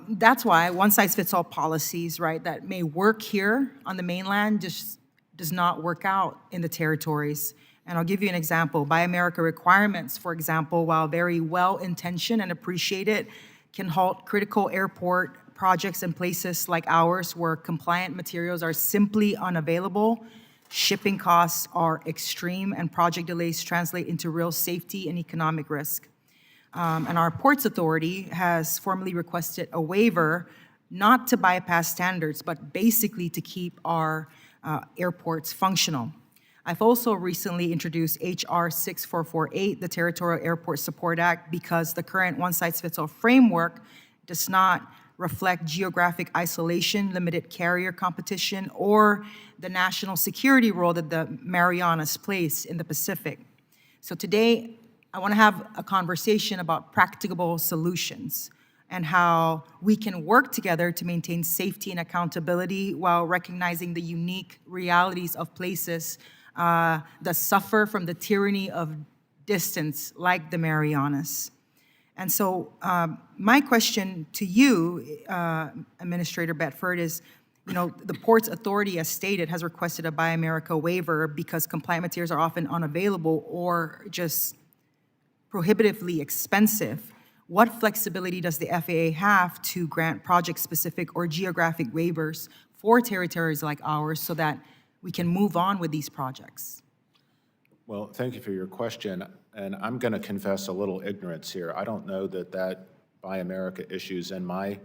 That's why one-size-fits-all policies, right, that may work here on the mainland just does not work out in the territories. And I'll give you an example. Buy America requirements, for example, while very well-intentioned and appreciated, can halt critical airport projects in places like ours where compliant materials are simply unavailable, shipping costs are extreme, and project delays translate into real safety and economic risk. And our Ports Authority has formally requested a waiver not to bypass standards, but basically to keep our airports functional. I've also recently introduced H.R. 6448, the Territorial Airport Support Act, because the current one-size-fits-all framework does not reflect geographic isolation, limited carrier competition, or the national security role that the Marianas plays in the Pacific. So today, I want to have a conversation about practicable solutions and how we can work together to maintain safety and accountability while recognizing the unique realities of places that suffer from the tyranny of distance, like the Marianas. And so my question to you, Administrator Bedford, is, the Ports Authority, as stated, has requested a Buy America waiver because compliant materials are often unavailable or just prohibitively expensive. What flexibility does the FAA have to grant project-specific or geographic waivers for territories like ours so that we can move on with these projects? Well, thank you for your question, and I'm going to confess a little ignorance here. I don't know that Buy America issue's in my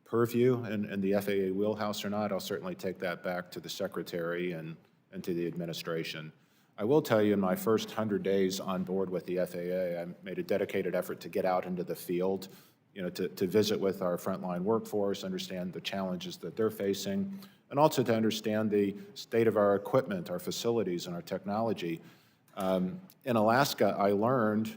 purview and the FAA wheelhouse or not. I'll certainly take that back to the Secretary and to the administration. I will tell you, in my first 100 days on board with the FAA, I made a dedicated effort to get out into the field, to visit with our frontline workforce, understand the challenges that they're facing, and also to understand the state of our equipment, our facilities, and our technology. In Alaska, I learned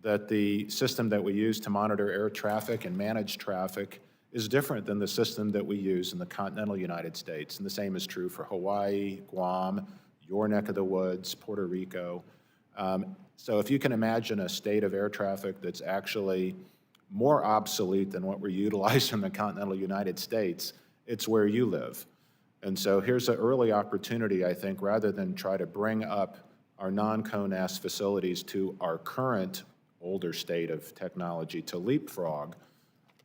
that the system that we use to monitor air traffic and manage traffic is different than the system that we use in the continental United States, and the same is true for Hawaii, Guam, your neck of the woods, Puerto Rico. So if you can imagine a state of air traffic that's actually more obsolete than what we're utilizing in the continental United States, it's where you live. And so here's an early opportunity, I think, rather than try to bring up our non-CONAS facilities to our current older state of technology to leapfrog.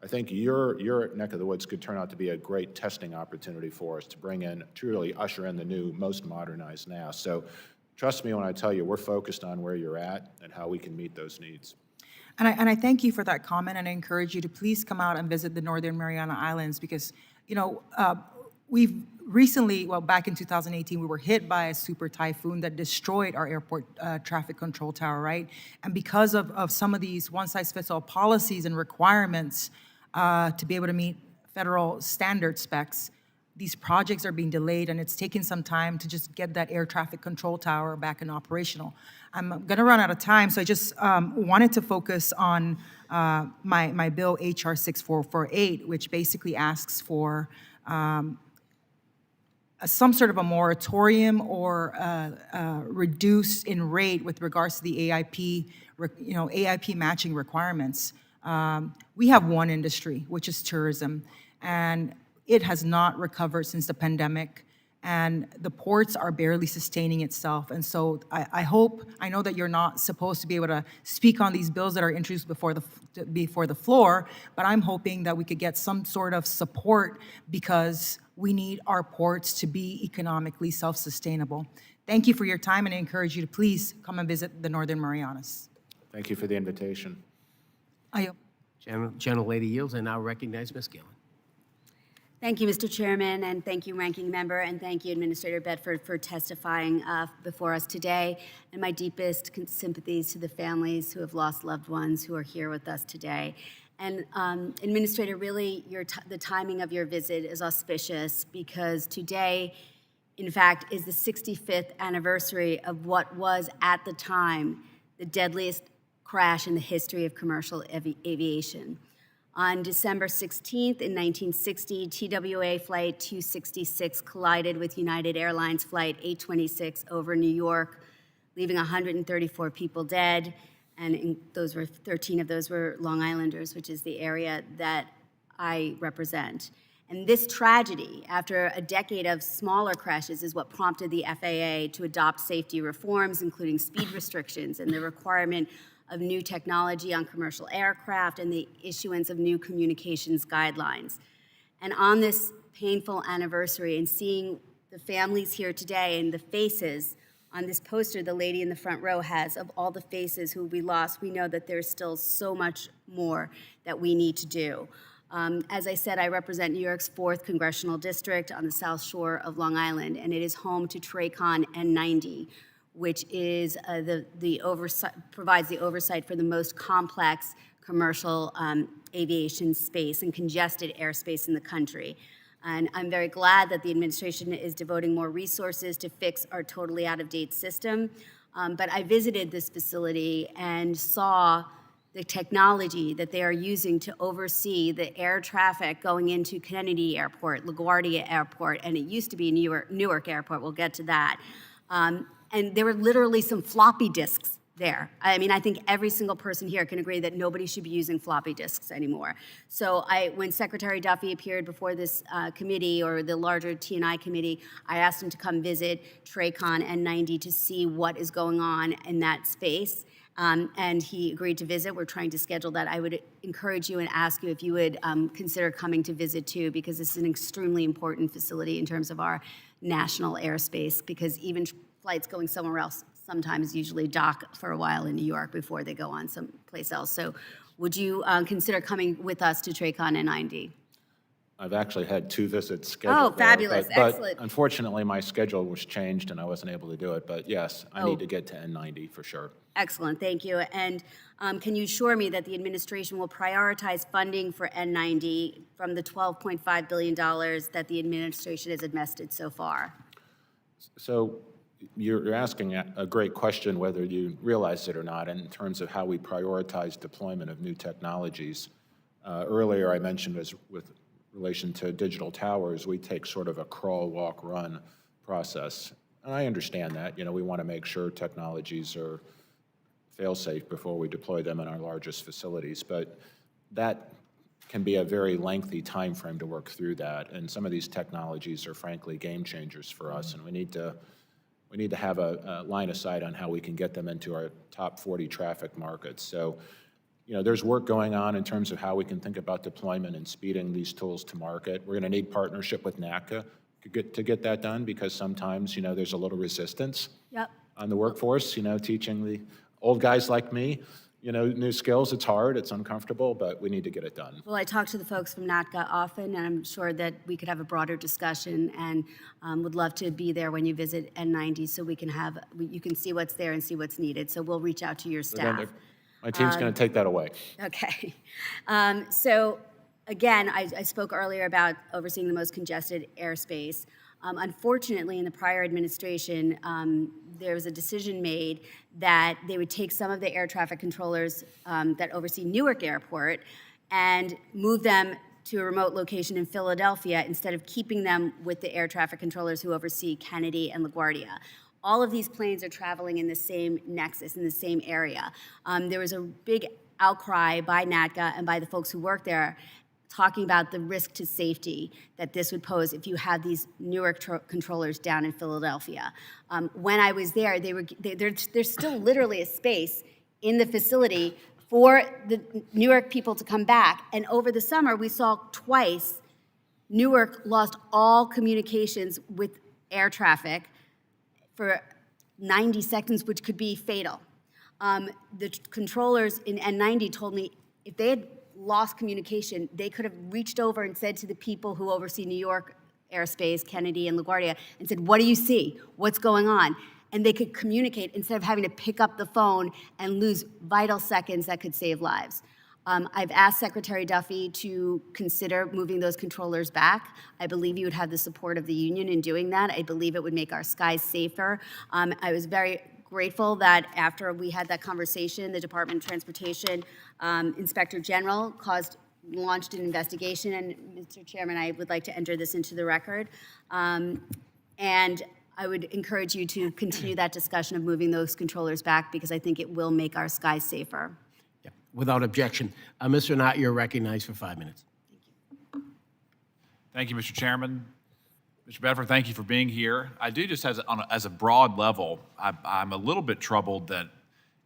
I think your neck of the woods could turn out to be a great testing opportunity for us to bring in, truly usher in the new, most modernized NAS. So trust me when I tell you, we're focused on where you're at and how we can meet those needs. And I thank you for that comment, and I encourage you to please come out and visit the Northern Mariana Islands because, we've recently, back in 2018, we were hit by a super typhoon that destroyed our airport traffic control tower, right? And because of some of these one-size-fits-all policies and requirements to be able to meet federal standard specs, these projects are being delayed, and it's taken some time to just get that air traffic control tower back and operational. I'm going to run out of time, so I just wanted to focus on my bill, HR 6448, which basically asks for some sort of a moratorium or reduce in rate with regards to the AIP, AIP matching requirements. We have one industry, which is tourism, and it has not recovered since the pandemic, and the ports are barely sustaining itself. And so I know that you're not supposed to be able to speak on these bills that are introduced before the floor, but I'm hoping that we could get some sort of support because we need our ports to be economically self-sustainable. Thank you for your time, and I encourage you to please come and visit the Northern Marianas. Thank you for the invitation. Gentlelady yields, and now recognize Ms. Gillen. Thank you, Mr. Chairman, and thank you, Ranking Member, and thank you, Administrator Bedford, for testifying before us today. And my deepest sympathies to the families who have lost loved ones who are here with us today. And Administrator, really, the timing of your visit is auspicious because today, in fact, is the 65th anniversary of what was, at the time, the deadliest crash in the history of commercial aviation. On December 16th in 1960, TWA Flight 266 collided with United Airlines Flight 826 over New York, leaving 134 people dead, and 13 of those were Long Islanders, which is the area that I represent. And this tragedy, after a decade of smaller crashes, is what prompted the FAA to adopt safety reforms, including speed restrictions and the requirement of new technology on commercial aircraft and the issuance of new communications guidelines. And on this painful anniversary, and seeing the families here today and the faces on this poster the lady in the front row has of all the faces who we lost, we know that there's still so much more that we need to do. As I said, I represent New York's 4th Congressional District on the South Shore of Long Island, and it is home to TRACON N90, which is provides the oversight for the most complex commercial aviation space and congested airspace in the country. And I'm very glad that the administration is devoting more resources to fix our totally out-of-date system. But I visited this facility and saw the technology that they are using to oversee the air traffic going into Kennedy Airport, LaGuardia Airport, and it used to be Newark Airport. We'll get to that. And there were literally some floppy disks there. I mean, I think every single person here can agree that nobody should be using floppy disks anymore. So when Secretary Duffy appeared before this committee, or the larger T&I committee, I asked him to come visit TRACON N90 to see what is going on in that space. And he agreed to visit. We're trying to schedule that. I would encourage you and ask you if you would consider coming to visit too, because this is an extremely important facility in terms of our national airspace, because even flights going somewhere else sometimes usually dock for a while in New York before they go on someplace else. So would you consider coming with us to TRACON N90? I've actually had 2 visits scheduled. Oh, fabulous, excellent. But unfortunately, my schedule was changed and I wasn't able to do it. But yes, I need to get to N90 for sure. Excellent, thank you. And can you assure me that the administration will prioritize funding for N90 from the $12.5 billion that the administration has invested so far? So you're asking a great question, whether you realize it or not, in terms of how we prioritize deployment of new technologies. Earlier I mentioned with relation to digital towers, we take sort of a crawl, walk, run process. And I understand that. We want to make sure technologies are fail-safe before we deploy them in our largest facilities. But that can be a very lengthy time frame to work through that. And some of these technologies are frankly game changers for us, and we need to have a line of sight on how we can get them into our top 40 traffic markets. So, there's work going on in terms of how we can think about deployment and speeding these tools to market. We're going to need partnership with NACA to get that done, because sometimes, there's a little resistance on the workforce, teaching the old guys like me, new skills. It's hard, it's uncomfortable, but we need to get it done. Well, I talk to the folks from NATCA often, and I'm sure that we could have a broader discussion, and would love to be there when you visit N90 so you can see what's there and see what's needed. So we'll reach out to your staff. My team's going to take that away. Okay. So again, I spoke earlier about overseeing the most congested airspace. Unfortunately, in the prior administration, there was a decision made that they would take some of the air traffic controllers that oversee Newark Airport and move them to a remote location in Philadelphia instead of keeping them with the air traffic controllers who oversee Kennedy and LaGuardia. All of these planes are traveling in the same nexus, in the same area. There was a big outcry by NATCA and by the folks who work there talking about the risk to safety that this would pose if you had these Newark controllers down in Philadelphia. When I was there, there's still literally a space in the facility for the Newark people to come back. And over the summer, we saw twice Newark lost all communications with air traffic for 90 seconds, which could be fatal. The controllers in N90 told me if they had lost communication, they could have reached over and said to the people who oversee New York airspace, Kennedy and LaGuardia, and said, what do you see? What's going on? And they could communicate instead of having to pick up the phone and lose vital seconds that could save lives. I've asked Secretary Duffy to consider moving those controllers back. I believe you would have the support of the union in doing that. I believe it would make our skies safer. I was very grateful that after we had that conversation, the Department of Transportation Inspector General launched an investigation, and Mr. Chairman, I would like to enter this into the record. And I would encourage you to continue that discussion of moving those controllers back because I think it will make our skies safer. Yeah, without objection. Mr. Knott, you're recognized for 5 minutes. Thank you, Mr. Chairman. Mr. Bedford, thank you for being here. I do just as a broad level, I'm a little bit troubled that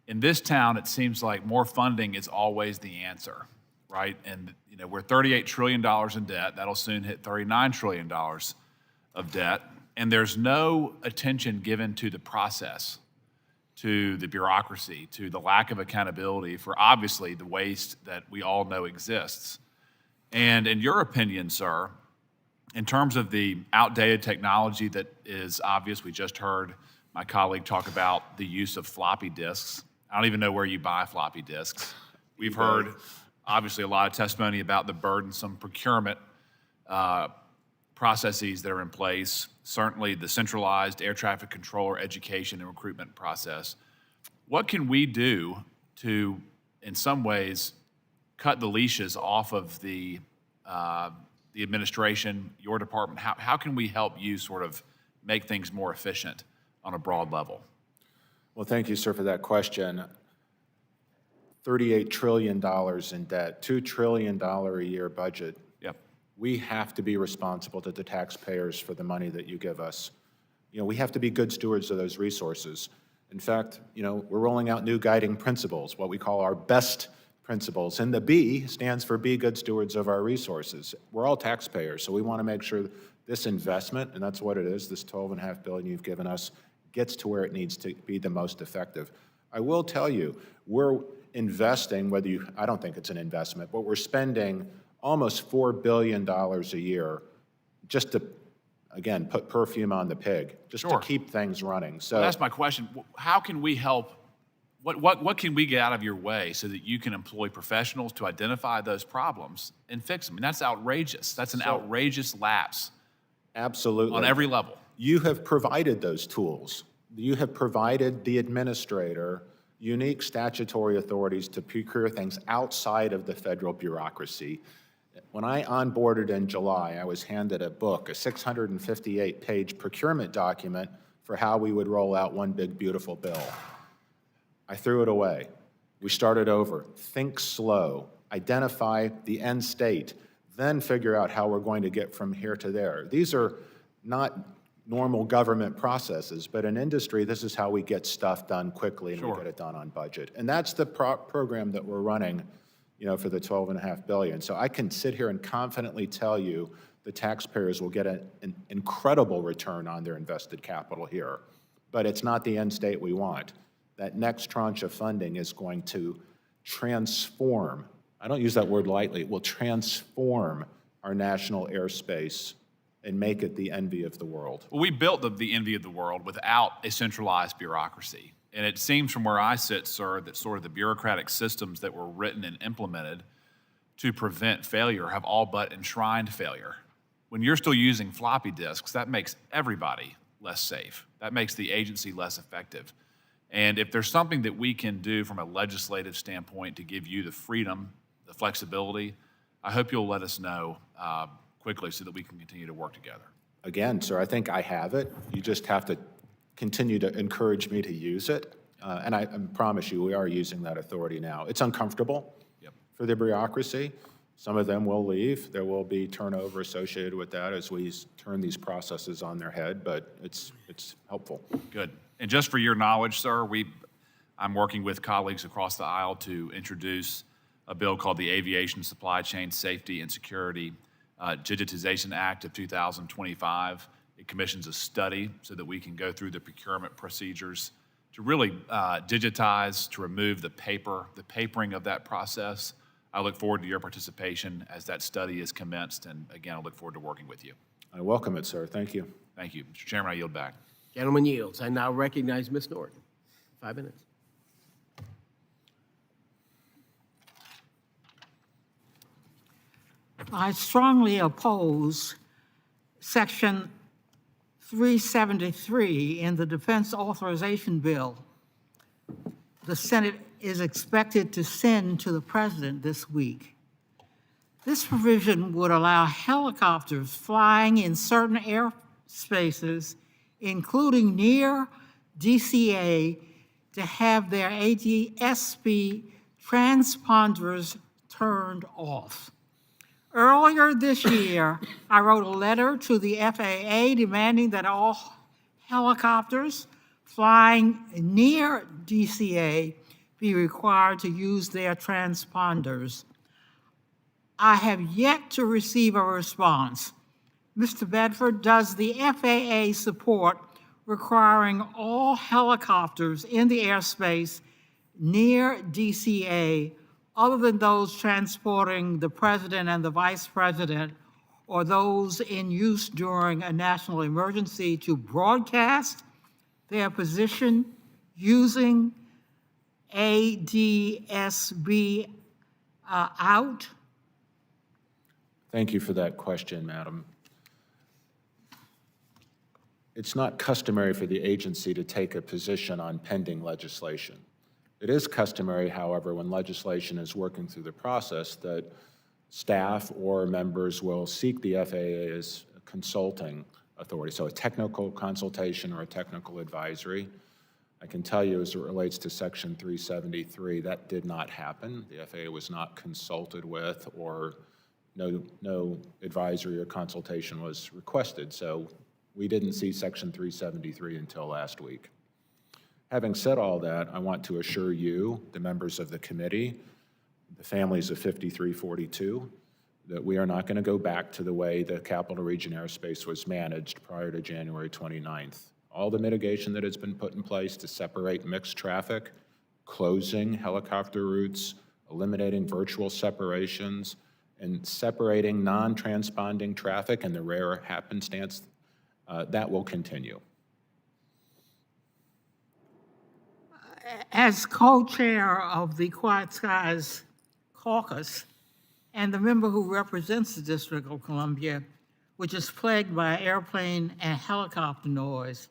in this town, it seems like more funding is always the answer, right? And we're $38 trillion in debt. That'll soon hit $39 trillion of debt. And there's no attention given to the process, to the bureaucracy, to the lack of accountability for obviously the waste that we all know exists. And in your opinion, sir, in terms of the outdated technology that is obvious, we just heard my colleague talk about the use of floppy disks. I don't even know where you buy floppy disks. We've heard, obviously, a lot of testimony about the burdensome procurement processes that are in place, certainly the centralized air traffic controller education and recruitment process. What can we do to, in some ways, cut the leashes off of the administration, your department? How can we help you sort of make things more efficient on a broad level? Well, thank you, sir, for that question. $38 trillion in debt, $2 trillion a year budget. Yep. We have to be responsible to the taxpayers for the money that you give us. We have to be good stewards of those resources. In fact, we're rolling out new guiding principles, what we call our BEST principles. And the B stands for be good stewards of our resources. We're all taxpayers, so we want to make sure this investment, and that's what it is, this $12.5 billion you've given us, gets to where it needs to be the most effective. I will tell you, we're investing, I don't think it's an investment, but we're spending almost $4 billion a year just to, again, put perfume on the pig, just to keep things running. So that's my question. How can we help? What can we get out of your way so that you can employ professionals to identify those problems and fix them? That's outrageous. That's an outrageous lapse. Absolutely. On every level. You have provided those tools. You have provided the administrator unique statutory authorities to procure things outside of the federal bureaucracy. When I onboarded in July, I was handed a book, a 658-page procurement document for how we would roll out one big, beautiful bill. I threw it away. We started over. Think slow. Identify the end state. Then figure out how we're going to get from here to there. These are not normal government processes, but in industry, this is how we get stuff done quickly and we get it done on budget. And that's the program that we're running, for the $12.5 billion. So I can sit here and confidently tell you the taxpayers will get an incredible return on their invested capital here. But it's not the end state we want. That next tranche of funding is going to transform, I don't use that word lightly, it will transform our national airspace and make it the envy of the world. Well, we built the envy of the world without a centralized bureaucracy. And it seems from where I sit, sir, that sort of the bureaucratic systems that were written and implemented to prevent failure have all but enshrined failure. When you're still using floppy disks, that makes everybody less safe. That makes the agency less effective. And if there's something that we can do from a legislative standpoint to give you the freedom, the flexibility, I hope you'll let us know quickly so that we can continue to work together. Again, sir, I think I have it. You just have to continue to encourage me to use it. And I promise you, we are using that authority now. It's uncomfortable for the bureaucracy. Some of them will leave. There will be turnover associated with that as we turn these processes on their head, but it's helpful. Good. And just for your knowledge, sir, I'm working with colleagues across the aisle to introduce a bill called the Aviation Supply Chain Safety and Security Digitization Act of 2025. It commissions a study so that we can go through the procurement procedures to really digitize, to remove the papering of that process. I look forward to your participation as that study is commenced, and again, I look forward to working with you. I welcome it, sir. Thank you. Thank you. Mr. Chairman, I yield back. Gentleman yields. I now recognize Ms. Norton. 5 minutes. I strongly oppose Section 373 in the Defense Authorization Bill. The Senate is expected to send to the President this week. This provision would allow helicopters flying in certain airspaces, including near DCA, to have their ADS-B transponders turned off. Earlier this year, I wrote a letter to the FAA demanding that all helicopters flying near DCA be required to use their transponders. I have yet to receive a response. Mr. Bedford, does the FAA support requiring all helicopters in the airspace near DCA, other than those transporting the President and the Vice President, or those in use during a national emergency, to broadcast their position using ADS-B out? Thank you for that question, madam. It's not customary for the agency to take a position on pending legislation. It is customary, however, when legislation is working through the process, that staff or members will seek the FAA's consulting authority, so a technical consultation or a technical advisory. I can tell you, as it relates to Section 373, that did not happen. The FAA was not consulted with, or no advisory or consultation was requested, so we didn't see Section 373 until last week. Having said all that, I want to assure you, the members of the committee, the families of 5342, that we are not going to go back to the way the Capital Region airspace was managed prior to January 29th. All the mitigation that has been put in place to separate mixed traffic, closing helicopter routes, eliminating virtual separations, and separating non-transponding traffic in the rare happenstance, that will continue. As co-chair of the Quiet Skies Caucus and the member who represents the District of Columbia, which is plagued by airplane and helicopter noise,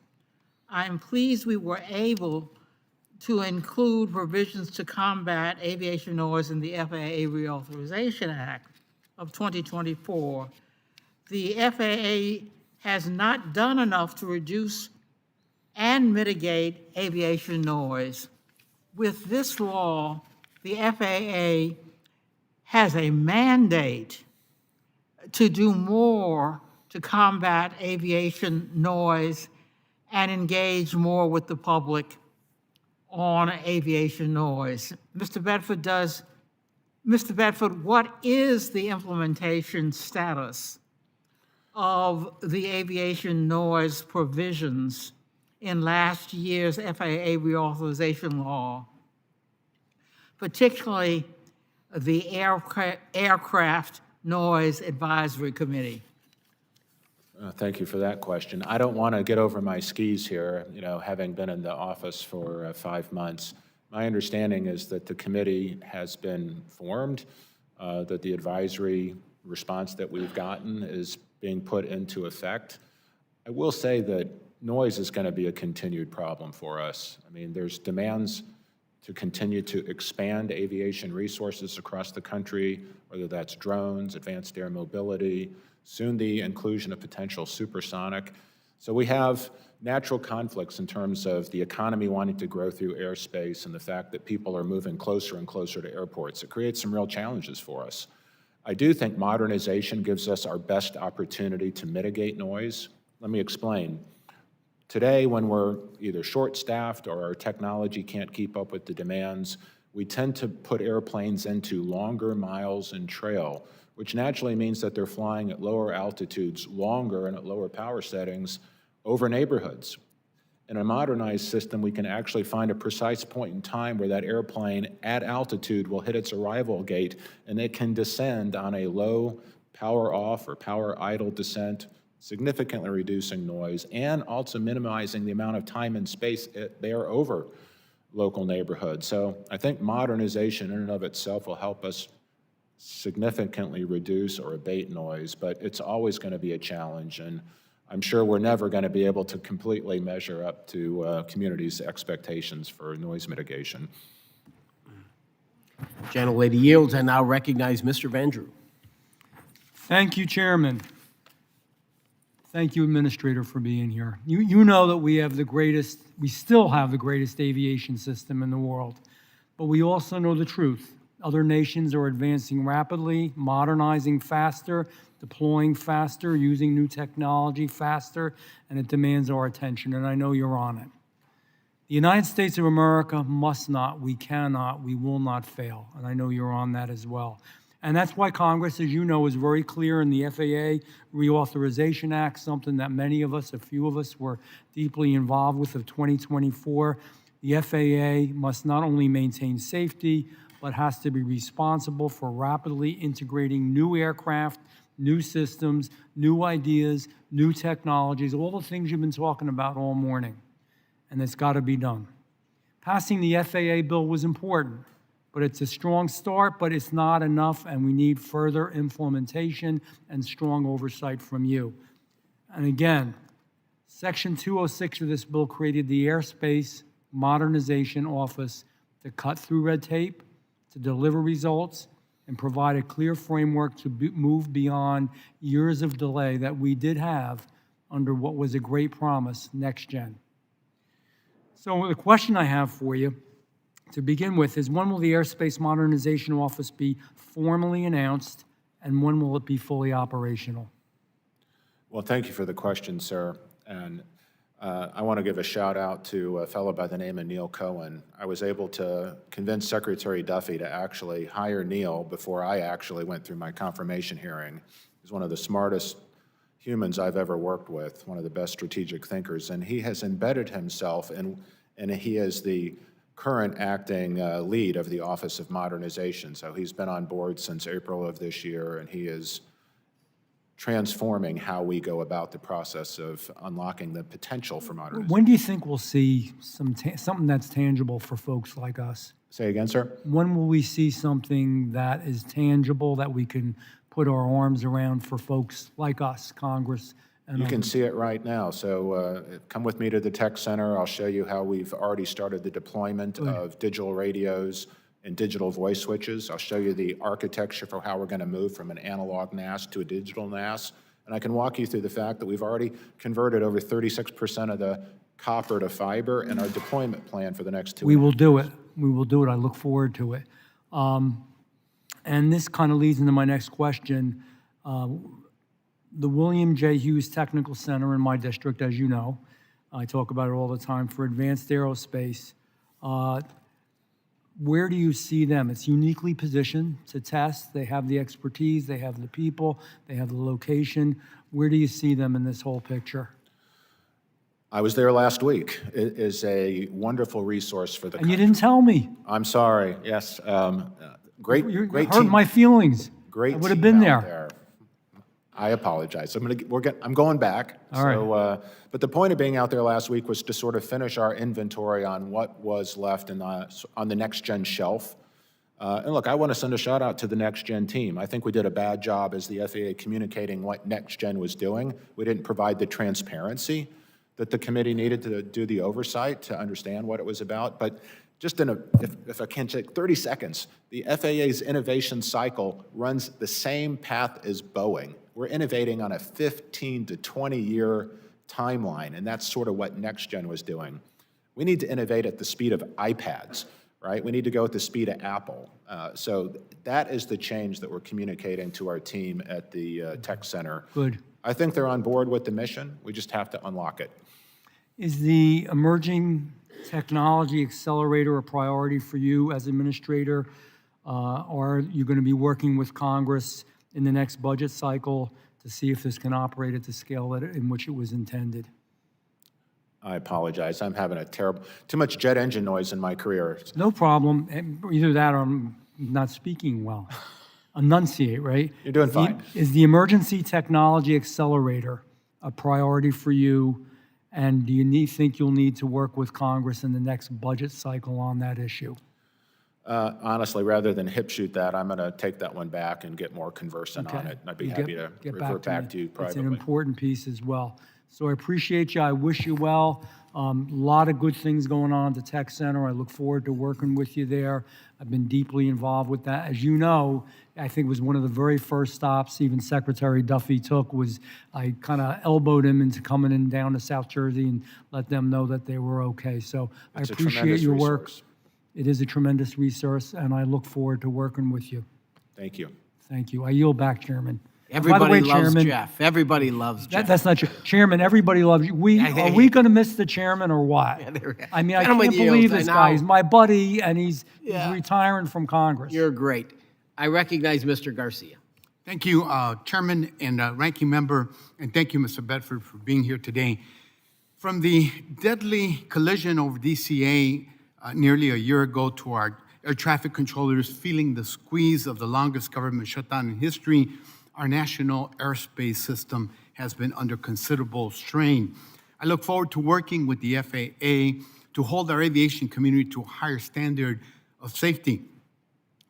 I am pleased we were able to include provisions to combat aviation noise in the FAA Reauthorization Act of 2024. The FAA has not done enough to reduce and mitigate aviation noise. With this law, the FAA has a mandate to do more to combat aviation noise and engage more with the public on aviation noise. Mr. Bedford, what is the implementation status of the aviation noise provisions in last year's FAA reauthorization law, particularly the Aircraft Noise Advisory Committee? Thank you for that question. I don't want to get over my skis here, having been in the office for 5 months. My understanding is that the committee has been formed. that the advisory response that we've gotten is being put into effect. I will say that noise is going to be a continued problem for us. I mean, there's demands to continue to expand aviation resources across the country, whether that's drones, advanced air mobility, soon the inclusion of potential supersonic. So we have natural conflicts in terms of the economy wanting to grow through airspace and the fact that people are moving closer and closer to airports. It creates some real challenges for us. I do think modernization gives us our best opportunity to mitigate noise. Let me explain. Today, when we're either short-staffed or our technology can't keep up with the demands, we tend to put airplanes into longer miles in trail, which naturally means that they're flying at lower altitudes longer and at lower power settings over neighborhoods. In a modernized system, we can actually find a precise point in time where that airplane at altitude will hit its arrival gate, and it can descend on a low power off or power idle descent, significantly reducing noise and also minimizing the amount of time and space they are over local neighborhoods. So I think modernization in and of itself will help us significantly reduce or abate noise, but it's always going to be a challenge, and I'm sure we're never going to be able to completely measure up to communities' expectations for noise mitigation. Gentlelady yields. I now recognize Mr. Vandrew. Thank you, Chairman. Thank you, Administrator, for being here. You know that we still have the greatest aviation system in the world, but we also know the truth. Other nations are advancing rapidly, modernizing faster, deploying faster, using new technology faster, and it demands our attention, and I know you're on it. The United States of America must not, we cannot, we will not fail, and I know you're on that as well. And that's why Congress, as you know, is very clear in the FAA Reauthorization Act, something that many of us, a few of us, were deeply involved with of 2024. The FAA must not only maintain safety, but has to be responsible for rapidly integrating new aircraft, new systems, new ideas, new technologies, all the things you've been talking about all morning. And it's got to be done. Passing the FAA bill was important, but it's a strong start, but it's not enough, and we need further implementation and strong oversight from you. And again, Section 206 of this bill created the Airspace Modernization Office to cut through red tape, to deliver results, and provide a clear framework to move beyond years of delay that we did have under what was a great promise, Next Gen. So the question I have for you to begin with is, when will the Airspace Modernization Office be formally announced, and when will it be fully operational? Well, thank you for the question, sir. And I want to give a shout out to a fellow by the name of Neil Cohen. I was able to convince Secretary Duffy to actually hire Neil before I actually went through my confirmation hearing. He's one of the smartest humans I've ever worked with, one of the best strategic thinkers, and he has embedded himself and he is the current acting lead of the Office of Modernization. So he's been on board since April of this year, and he is transforming how we go about the process of unlocking the potential for modernization. When do you think we'll see something that's tangible for folks like us? Say again, sir? When will we see something that is tangible that we can put our arms around for folks like us, Congress? And You can others? see it right now. So come with me to the tech center. I'll show you how we've already started the deployment of digital radios and digital voice switches. I'll show you the architecture for how we're going to move from an analog NAS to a digital NAS. And I can walk you through the fact that we've already converted over 36% of the copper to fiber, and our deployment plan for the next 2 We years. will do it. We will do it. I look forward to it. And this kind of leads into my next question. The William J. Hughes Technical Center in my district, as you know, I talk about it all the time, for advanced aerospace. Where do you see them? It's uniquely positioned to test. They have the expertise, they have the people, they have the location. Where do you see them in this whole picture? I was there last week. It is a wonderful resource for the And you country. didn't tell me. I'm sorry. Yes. Great You great hurt team. my feelings. Great I would have team been out there. I apologize. I'm going back. All right. But the point of being out there last week was to sort of finish our inventory on what was left on the next gen shelf. And look, I want to send a shout out to the Next Gen team. I think we did a bad job as the FAA communicating what Next Gen was doing. We didn't provide the transparency that the committee needed to do the oversight to understand what it was about. But just if I can take 30 seconds, the FAA's innovation cycle runs the same path as Boeing. We're innovating on a 15 to 20-year timeline, and that's sort of what Next Gen was doing. We need to innovate at the speed of iPads, right? We need to go at the speed of Apple. So that is the change that we're communicating to our team at the Tech Center. Good. I think they're on board with the mission. We just have to unlock it. Is the emerging technology accelerator a priority for you as administrator? Or are you going to be working with Congress in the next budget cycle to see if this can operate at the scale that in which it was intended? I apologize. I'm having too much jet engine noise in my career. No problem. Either that or I'm not speaking well. Enunciate, right? You're doing fine. Is the emergency technology accelerator a priority for you? And do you think you'll need to work with Congress in the next budget cycle on that issue? Honestly, rather than hip shoot that, I'm going to take that one back and get more conversant on it. I'd be happy to revert back to you privately. It's an important piece as well. So I appreciate you. I wish you well. A lot of good things going on at the Tech Center. I look forward to working with you there. I've been deeply involved with that. As you know, I think it was one of the very first stops even Secretary Duffy took was I kind of elbowed him into coming in down to South Jersey and let them know that they were okay. So I appreciate your work. It is a tremendous resource, and I look forward to working with you. Thank you. Thank you. I yield back, Chairman. Everybody loves Jeff. Everybody loves Jeff. That's not true. Chairman, everybody loves you. Are we going to miss the chairman or what? I mean, I can't believe this guy. He's my buddy, and he's retiring from Congress. You're great. I recognize Mr. Garcia. Thank you, Chairman and Ranking Member, and thank you, Mr. Bedford, for being here today. From the deadly collision over DCA nearly a year ago to our air traffic controllers feeling the squeeze of the longest government shutdown in history, our national airspace system has been under considerable strain. I look forward to working with the FAA to hold our aviation community to a higher standard of safety.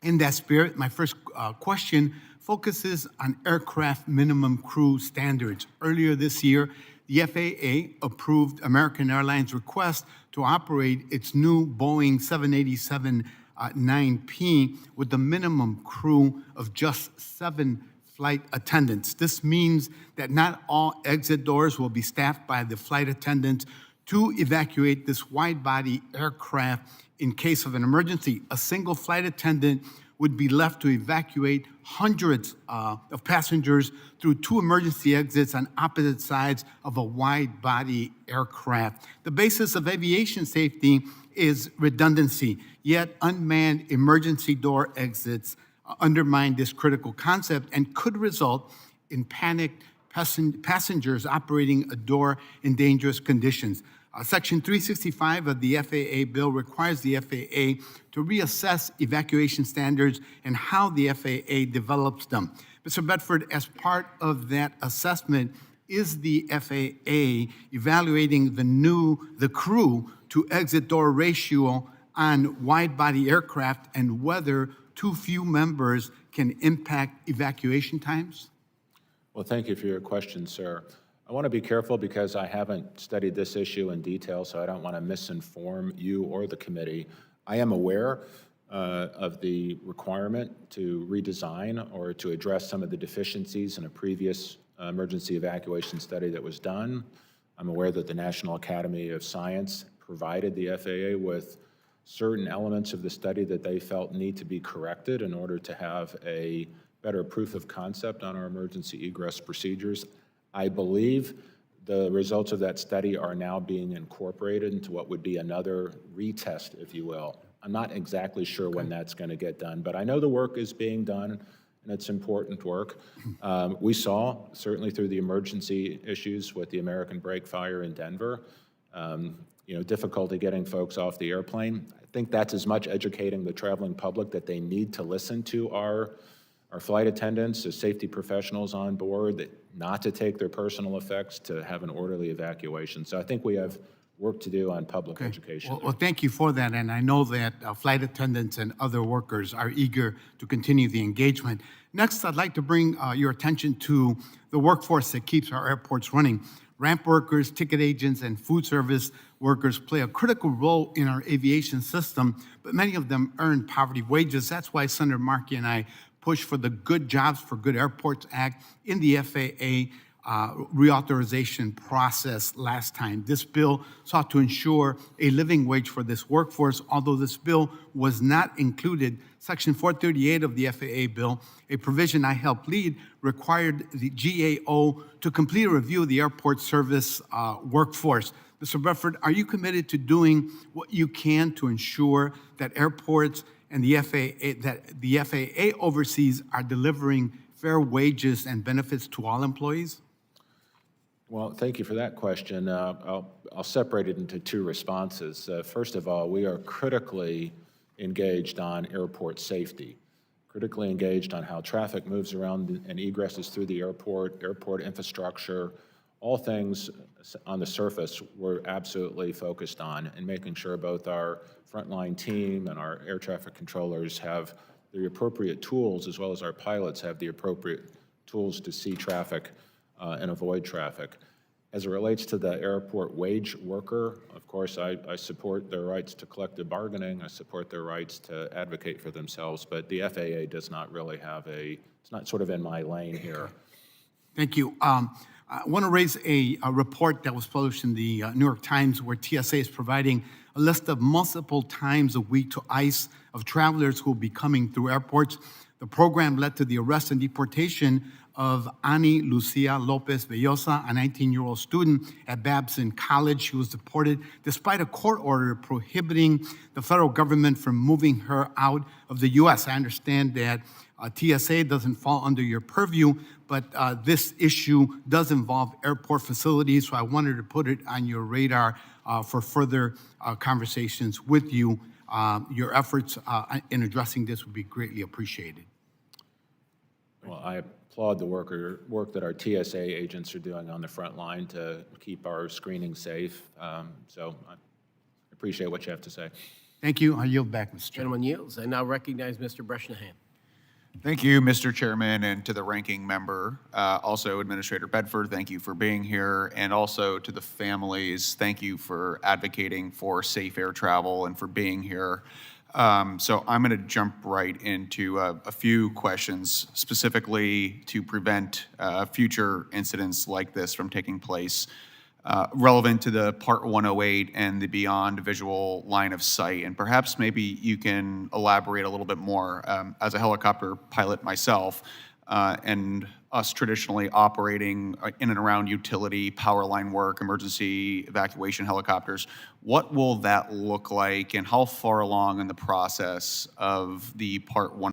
In that spirit, my first question focuses on aircraft minimum crew standards. Earlier this year, the FAA approved American Airlines' request to operate its new Boeing 787-9P with a minimum crew of just 7 flight attendants. This means that not all exit doors will be staffed by the flight attendants to evacuate this wide-body aircraft in case of an emergency. A single flight attendant would be left to evacuate hundreds of passengers through 2 emergency exits on opposite sides of a wide-body aircraft. The basis of aviation safety is redundancy, yet unmanned emergency door exits undermine this critical concept and could result in panicked passengers operating a door in dangerous conditions. Section 365 of the FAA bill requires the FAA to reassess evacuation standards and how the FAA develops them. Mr. Bedford, as part of that assessment, is the FAA evaluating the crew to exit door ratio on wide-body aircraft and whether too few members can impact evacuation times? Well, thank you for your question, sir. I want to be careful because I haven't studied this issue in detail, so I don't want to misinform you or the committee. I am aware of the requirement to redesign or to address some of the deficiencies in a previous emergency evacuation study that was done. I'm aware that the National Academy of Science provided the FAA with certain elements of the study that they felt need to be corrected in order to have a better proof of concept on our emergency egress procedures. I believe the results of that study are now being incorporated into what would be another retest, if you will. I'm not exactly sure when that's going to get done, but I know the work is being done, and it's important work. We saw, certainly through the emergency issues with the American Brake fire in Denver, difficulty getting folks off the airplane. I think that's as much educating the traveling public that they need to listen to our flight attendants, as safety professionals on board, that not to take their personal effects to have an orderly evacuation. So I think we have work to do on public Okay. education. Well, thank you for that, and I know that flight attendants and other workers are eager to continue the engagement. Next, I'd like to bring your attention to the workforce that keeps our airports running. Ramp workers, ticket agents, and food service workers play a critical role in our aviation system, but many of them earn poverty wages. That's why Senator Markey and I pushed for the Good Jobs for Good Airports Act in the FAA reauthorization process last time. This bill sought to ensure a living wage for this workforce. Although this bill was not included, Section 438 of the FAA bill, a provision I helped lead, required the GAO to complete a review of the airport service workforce. Mr. Bedford, are you committed to doing what you can to ensure that airports and the FAA oversees are delivering fair wages and benefits to all employees? Well, thank you for that question. I'll separate it into two responses. First of all, we are critically engaged on airport safety, critically engaged on how traffic moves around and egresses through the airport infrastructure, all things on the surface we're absolutely focused on, and making sure both our frontline team and our air traffic controllers have the appropriate tools, as well as our pilots have the appropriate tools to see traffic and avoid traffic. As it relates to the airport wage worker, of course, I support their rights to collective bargaining. I support their rights to advocate for themselves, but the FAA does not really have it's not sort of in my lane here. Thank you. I want to raise a report that was published in the New York Times where TSA is providing a list of multiple times a week to ICE of travelers who will be coming through airports. The program led to the arrest and deportation of Ani Lucia Lopez Bellosa, a 19-year-old student at Babson College. She was deported despite a court order prohibiting the federal government from moving her out of the U.S. I understand that TSA doesn't fall under your purview, but this issue does involve airport facilities, so I wanted to put it on your radar for further conversations with you. Your efforts in addressing this would be greatly appreciated. Well, I applaud the work that our TSA agents are doing on the front line to keep our screening safe. So I appreciate what you have to say. Thank you. I yield back, Mr. Chairman. Gentleman yields. I now recognize Mr. Bresnahan. Thank you, Mr. Chairman, and to the ranking member. Also, Administrator Bedford, thank you for being here. And also to the families, thank you for advocating for safe air travel and for being here. So I'm going to jump right into a few questions specifically to prevent future incidents like this from taking place, relevant to the Part 108 and the beyond visual line of sight. And perhaps maybe you can elaborate a little bit more. As a helicopter pilot myself, and us traditionally operating in and around utility, power line work, emergency evacuation helicopters, what will that look like, and how far along in the process of the Part 1